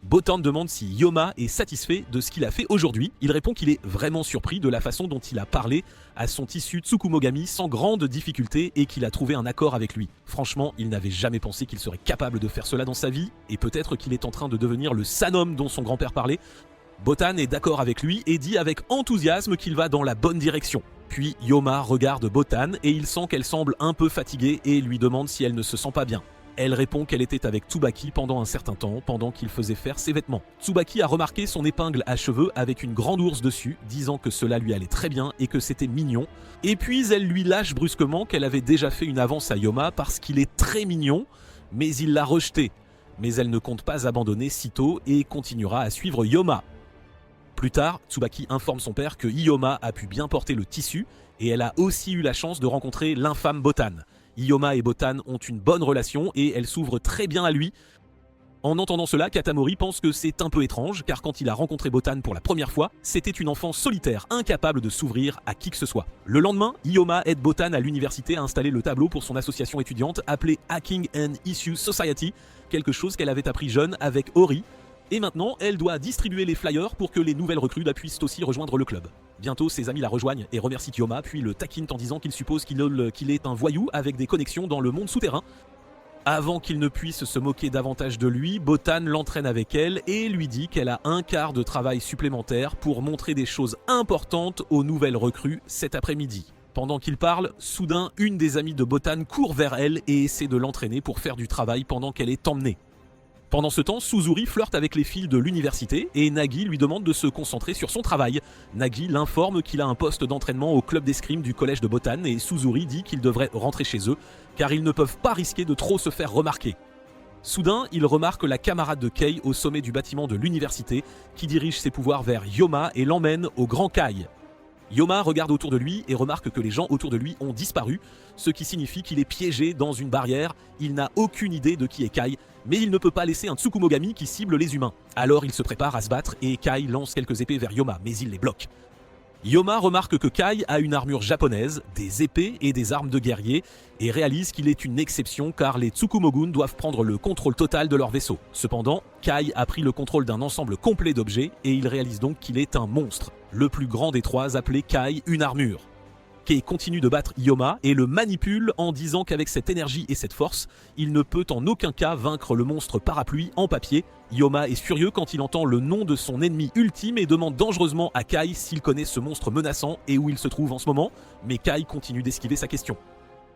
Botan demande si Hyoma est satisfait de ce qu'il a fait aujourd'hui. Il répond qu'il est vraiment surpris de la façon dont il a parlé à son tissu Tsukumogami sans grande difficulté et qu'il a trouvé un accord avec lui. Franchement, il n'avait jamais pensé qu'il serait capable de faire cela dans sa vie et peut-être qu'il est en train de devenir le Sanom dont son grand-père parlait. Botan est d'accord avec lui et dit avec enthousiasme qu'il va dans la bonne direction. Puis Hyoma regarde Botan et il sent qu'elle semble un peu fatiguée et lui demande si elle ne se sent pas bien. Elle répond qu'elle était avec Tsubaki pendant un certain temps, pendant qu'il faisait faire ses vêtements. Tsubaki a remarqué son épingle à cheveux avec une grande ours dessus, disant que cela lui allait très bien et que c'était mignon. Et puis elle lui lâche brusquement qu'elle avait déjà fait une avance à Yoma parce qu'il est très mignon, mais il l'a rejeté. Mais elle ne compte pas abandonner sitôt et continuera à suivre Yoma. Plus tard, Tsubaki informe son père que Ioma a pu bien porter le tissu et elle a aussi eu la chance de rencontrer l'infâme Botan. Ioma et Botan ont une bonne relation et elle s'ouvre très bien à lui. En entendant cela, Katamori pense que c'est un peu étrange, car quand il a rencontré Botan pour la première fois, c'était une enfant solitaire, incapable de s'ouvrir à qui que ce soit. Le lendemain, Ioma aide Botan à l'université à installer le tableau pour son association étudiante appelée Hacking and Issue Society, quelque chose qu'elle avait appris jeune avec Ori. Et maintenant, elle doit distribuer les flyers pour que les nouvelles recrues puissent aussi rejoindre le club. Bientôt, ses amis la rejoignent et remercient Yoma, puis le taquinent en disant qu'ils supposent qu'il est un voyou avec des connexions dans le monde souterrain. Avant qu'il ne puisse se moquer davantage de lui, Botan l'entraîne avec elle et lui dit qu'elle a un quart de travail supplémentaire pour montrer des choses importantes aux nouvelles recrues cet après-midi. Pendant qu'il parle, soudain, une des amies de Botan court vers elle et essaie de l'entraîner pour faire du travail pendant qu'elle est emmenée. Pendant ce temps, Suzuri flirte avec les filles de l'université et Nagi lui demande de se concentrer sur son travail. Nagi l'informe qu'il a un poste d'entraînement au club d'escrime du collège de Botan et Suzuri dit qu'ils devraient rentrer chez eux car ils ne peuvent pas risquer de trop se faire remarquer. Soudain, il remarque la camarade de Kei au sommet du bâtiment de l'université qui dirige ses pouvoirs vers Yoma et l'emmène au Grand Kai. Yoma regarde autour de lui et remarque que les gens autour de lui ont disparu, ce qui signifie qu'il est piégé dans une barrière. Il n'a aucune idée de qui est Kai, mais il ne peut pas laisser un Tsukumogami qui cible les humains. Alors il se prépare à se battre et Kai lance quelques épées vers Yoma, mais il les bloque. Yoma remarque que Kai a une armure japonaise, des épées et des armes de guerrier, et réalise qu'il est une exception car les Tsukumogun doivent prendre le contrôle total de leur vaisseau. Cependant, Kai a pris le contrôle d'un ensemble complet d'objets et il réalise donc qu'il est un monstre, le plus grand des trois appelé Kai une armure. Kei continue de battre Yoma et le manipule en disant qu'avec cette énergie et cette force, il ne peut en aucun cas vaincre le monstre parapluie en papier. Yoma est furieux quand il entend le nom de son ennemi ultime et demande dangereusement à Kai s'il connaît ce monstre menaçant et où il se trouve en ce moment, mais Kai continue d'esquiver sa question.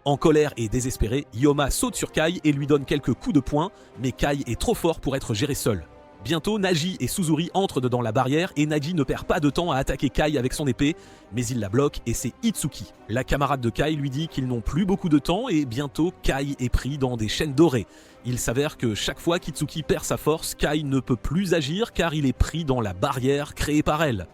En colère et désespéré, Yoma saute sur Kai et lui donne quelques coups de poing, mais Kai est trop fort pour être géré seul. Bientôt, Nagi et Suzuri entrent dans la barrière et Nagi ne perd pas de temps à attaquer Kai avec son épée, mais il la bloque et c'est Itsuki. La camarade de Kai lui dit qu'ils n'ont plus beaucoup de temps et bientôt Kai est pris dans des chaînes dorées. Il s'avère que chaque fois qu'Itsuki perd sa force, Kai ne peut plus agir car il est pris dans la barrière créée par elle.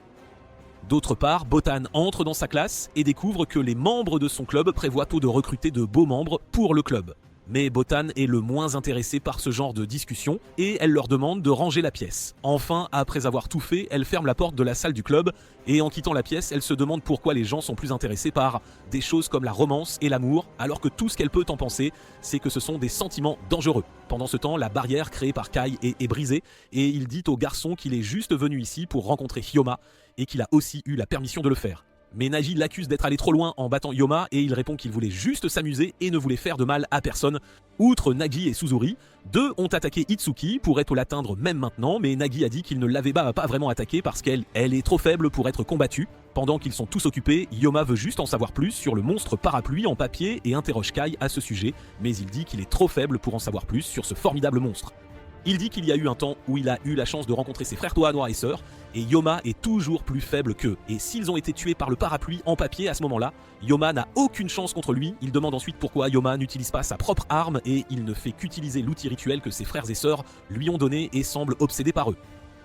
D'autre part, Botan entre dans sa classe et découvre que les membres de son club prévoient tôt de recruter de beaux membres pour le club. Mais Botan est le moins intéressé par ce genre de discussion et elle leur demande de ranger la pièce. Enfin, après avoir tout fait, elle ferme la porte de la salle du club et en quittant la pièce, elle se demande pourquoi les gens sont plus intéressés par des choses comme la romance et l'amour, alors que tout ce qu'elle peut en penser, c'est que ce sont des sentiments dangereux. Pendant ce temps, la barrière créée par Kai est brisée et il dit au garçon qu'il est juste venu ici pour rencontrer Yoma et qu'il a aussi eu la permission de le faire. Mais Nagi l'accuse d'être allé trop loin en battant Yoma et il répond qu'il voulait juste s'amuser et ne voulait faire de mal à personne. Outre Nagi et Suzuri, deux ont attaqué Itsuki pour l'atteindre même maintenant, mais Nagi a dit qu'il ne l'avait pas vraiment attaqué parce qu'elle est trop faible pour être combattue. Pendant qu'ils sont tous occupés, Yoma veut juste en savoir plus sur le monstre parapluie en papier et interroge Kai à ce sujet, mais il dit qu'il est trop faible pour en savoir plus sur ce formidable monstre. Il dit qu'il y a eu un temps où il a eu la chance de rencontrer ses frères Toa, Noir et Sœur, et Yoma est toujours plus faible qu'eux. Et s'ils ont été tués par le parapluie en papier à ce moment-là, Yoma n'a aucune chance contre lui. Il demande ensuite pourquoi Yoma n'utilise pas sa propre arme et il ne fait qu'utiliser l'outil rituel que ses frères et sœurs lui ont donné et semble obsédé par eux.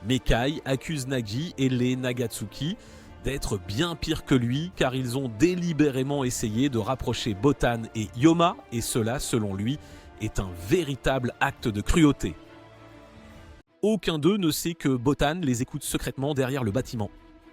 Mais Kai accuse Nagi et les Nagatsuki d'être bien pires que lui car ils ont délibérément essayé de rapprocher Botan et Yoma et cela, selon lui, est un véritable acte de cruauté. Aucun d'eux ne sait que Botan les écoute secrètement derrière le bâtiment.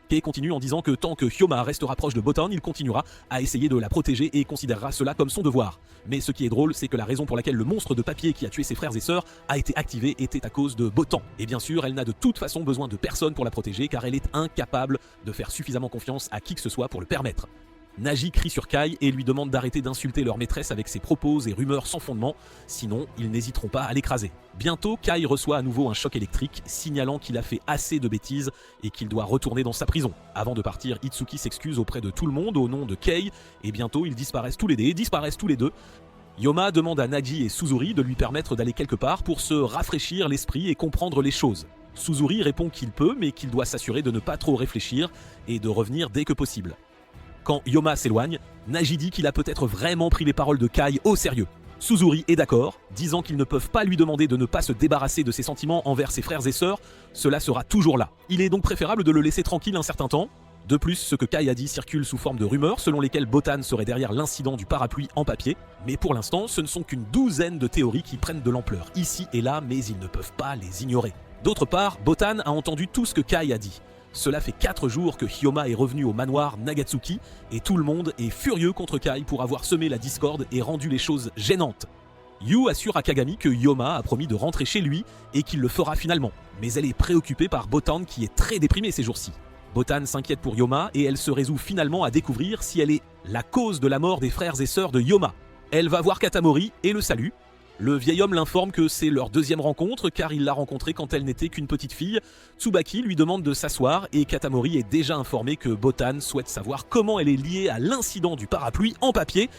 Kei continue en disant que tant que Yoma restera proche de Botan, il continuera à essayer de la protéger et considérera cela comme son devoir. Mais ce qui est drôle, c'est que la raison pour laquelle le monstre de papier qui a tué ses frères et sœurs a été activé était à cause de Botan. Et bien sûr, elle n'a de toute façon besoin de personne pour la protéger car elle est incapable de faire suffisamment confiance à qui que ce soit pour le permettre. Nagi crie sur Kai et lui demande d'arrêter d'insulter leur maîtresse avec ses propos et rumeurs sans fondement, sinon ils n'hésiteront pas à l'écraser. Bientôt, Kai reçoit à nouveau un choc électrique, signalant qu'il a fait assez de bêtises et qu'il doit retourner dans sa prison. Avant de partir, Itsuki s'excuse auprès de tout le monde au nom de Kei, et bientôt ils disparaissent tous les deux. Yoma demande à Nagi et Suzuri de lui permettre d'aller quelque part pour se rafraîchir l'esprit et comprendre les choses. Suzuri répond qu'il peut, mais qu'il doit s'assurer de ne pas trop réfléchir et de revenir dès que possible. Quand Yoma s'éloigne, Nagi dit qu'il a peut-être vraiment pris les paroles de Kai au sérieux. Suzuri est d'accord, disant qu'ils ne peuvent pas lui demander de ne pas se débarrasser de ses sentiments envers ses frères et sœurs, cela sera toujours là. Il est donc préférable de le laisser tranquille un certain temps. De plus, ce que Kai a dit circule sous forme de rumeurs selon lesquelles Botan serait derrière l'incident du parapluie en papier, mais pour l'instant, ce ne sont qu'une douzaine de théories qui prennent de l'ampleur ici et là, mais ils ne peuvent pas les ignorer. D'autre part, Botan a entendu tout ce que Kai a dit. Cela fait 4 jours que Hyoma est revenu au manoir Nagatsuki et tout le monde est furieux contre Kai pour avoir semé la discorde et rendu les choses gênantes. Yu assure à Kagami que Hyoma a promis de rentrer chez lui et qu'il le fera finalement, mais elle est préoccupée par Botan qui est très déprimée ces jours-ci. Botan s'inquiète pour Hyoma et elle se résout finalement à découvrir si elle est la cause de la mort des frères et sœurs de Hyoma. Elle va voir Katamori et le salue. Le vieil homme l'informe que c'est leur deuxième rencontre car il l'a rencontrée quand elle n'était qu'une petite fille. Tsubaki lui demande de s'asseoir et Katamori est déjà informé que Botan souhaite savoir comment elle est liée à l'incident du parapluie en papier.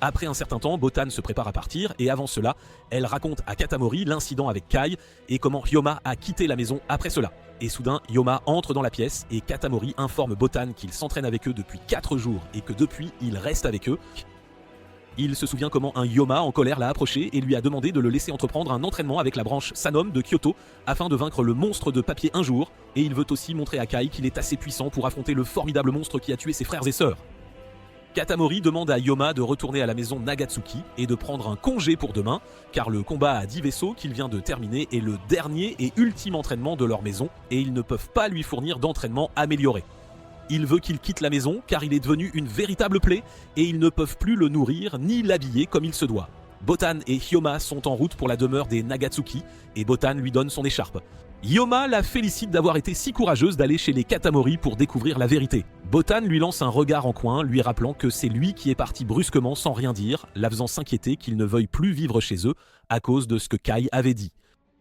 Après un certain temps, Botan se prépare à partir et avant cela, elle raconte à Katamori l'incident avec Kai et comment Hyoma a quitté la maison après cela. Et soudain, Hyoma entre dans la pièce et Katamori informe Botan qu'il s'entraîne avec eux depuis 4 jours et que depuis, il reste avec eux. Il se souvient comment un Hyoma en colère l'a approché et lui a demandé de le laisser entreprendre un entraînement avec la branche Sanom de Kyoto afin de vaincre le monstre de papier un jour, et il veut aussi montrer à Kai qu'il est assez puissant pour affronter le formidable monstre qui a tué ses frères et sœurs. Katamori demande à Hyoma de retourner à la maison Nagatsuki et de prendre un congé pour demain, car le combat à 10 vaisseaux qu'il vient de terminer est le dernier et ultime entraînement de leur maison, et ils ne peuvent pas lui fournir d'entraînement amélioré. Il veut qu'il quitte la maison car il est devenu une véritable plaie et ils ne peuvent plus le nourrir ni l'habiller comme il se doit. Botan et Hyoma sont en route pour la demeure des Nagatsuki et Botan lui donne son écharpe. Hyoma la félicite d'avoir été si courageuse d'aller chez les Katamori pour découvrir la vérité. Botan lui lance un regard en coin, lui rappelant que c'est lui qui est parti brusquement sans rien dire, la faisant s'inquiéter qu'il ne veuille plus vivre chez eux à cause de ce que Kai avait dit.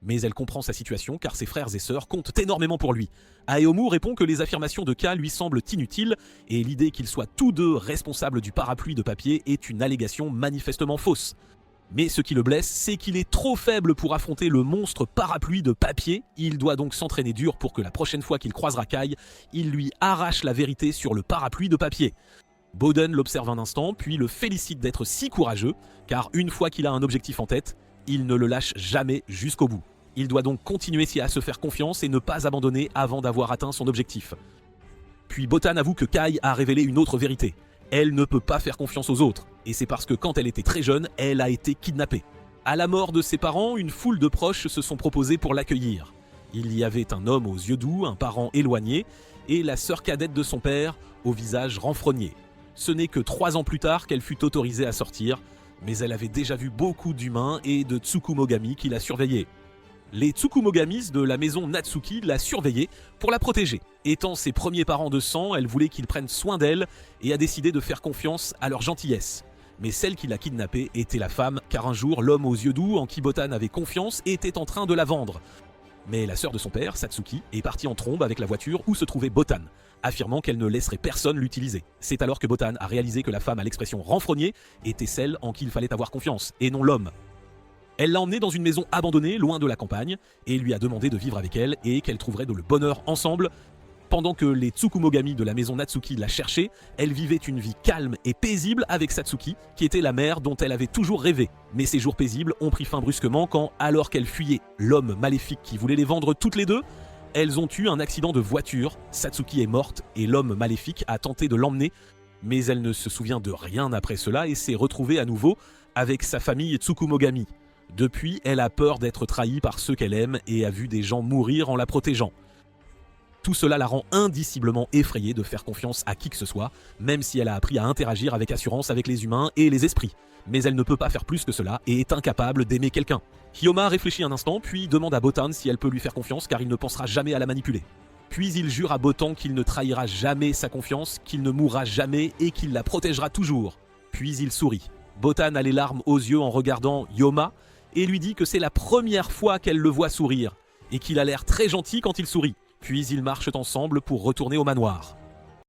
Mais elle comprend sa situation car ses frères et sœurs comptent énormément pour lui. Aomu répond que les affirmations de Kai lui semblent inutiles et l'idée qu'ils soient tous deux responsables du parapluie de papier est une allégation manifestement fausse. Mais ce qui le blesse, c'est qu'il est trop faible pour affronter le monstre parapluie de papier. Il doit donc s'entraîner dur pour que la prochaine fois qu'il croisera Kai, il lui arrache la vérité sur le parapluie de papier. Boden l'observe un instant, puis le félicite d'être si courageux, car une fois qu'il a un objectif en tête, il ne le lâche jamais jusqu'au bout. Il doit donc continuer à se faire confiance et ne pas abandonner avant d'avoir atteint son objectif. Puis Botan avoue que Kai a révélé une autre vérité. Elle ne peut pas faire confiance aux autres, et c'est parce que quand elle était très jeune, elle a été kidnappée. À la mort de ses parents, une foule de proches se sont proposés pour l'accueillir. Il y avait un homme aux yeux doux, un parent éloigné, et la sœur cadette de son père, au visage renfrogné. Ce n'est que 3 ans plus tard qu'elle fut autorisée à sortir, mais elle avait déjà vu beaucoup d'humains et de Tsukumogami qui la surveillaient. Les Tsukumogamis de la maison Natsuki la surveillaient pour la protéger. Étant ses premiers parents de sang, elle voulait qu'ils prennent soin d'elle et a décidé de faire confiance à leur gentillesse. Mais celle qui l'a kidnappée était la femme, car un jour, l'homme aux yeux doux en qui Botan avait confiance était en train de la vendre. Mais la sœur de son père, Satsuki, est partie en trombe avec la voiture où se trouvait Botan, affirmant qu'elle ne laisserait personne l'utiliser. C'est alors que Botan a réalisé que la femme à l'expression renfrognée était celle en qui il fallait avoir confiance, et non l'homme. Elle l'a emmenée dans une maison abandonnée, loin de la campagne, et lui a demandé de vivre avec elle et qu'elle trouverait le bonheur ensemble. Pendant que les Tsukumogami de la maison Natsuki la cherchaient, elle vivait une vie calme et paisible avec Satsuki, qui était la mère dont elle avait toujours rêvé. Mais ces jours paisibles ont pris fin brusquement quand, alors qu'elle fuyait l'homme maléfique qui voulait les vendre toutes les deux, elles ont eu un accident de voiture, Satsuki est morte et l'homme maléfique a tenté de l'emmener, mais elle ne se souvient de rien après cela et s'est retrouvée à nouveau avec sa famille Tsukumogami. Depuis, elle a peur d'être trahie par ceux qu'elle aime et a vu des gens mourir en la protégeant. Tout cela la rend indiciblement effrayée de faire confiance à qui que ce soit, même si elle a appris à interagir avec assurance avec les humains et les esprits. Mais elle ne peut pas faire plus que cela et est incapable d'aimer quelqu'un. Hyoma réfléchit un instant, puis demande à Botan si elle peut lui faire confiance car il ne pensera jamais à la manipuler. Puis il jure à Botan qu'il ne trahira jamais sa confiance, qu'il ne mourra jamais et qu'il la protégera toujours. Puis il sourit. Botan a les larmes aux yeux en regardant Hyoma, et lui dit que c'est la première fois qu'elle le voit sourire, et qu'il a l'air très gentil quand il sourit. Puis ils marchent ensemble pour retourner au manoir.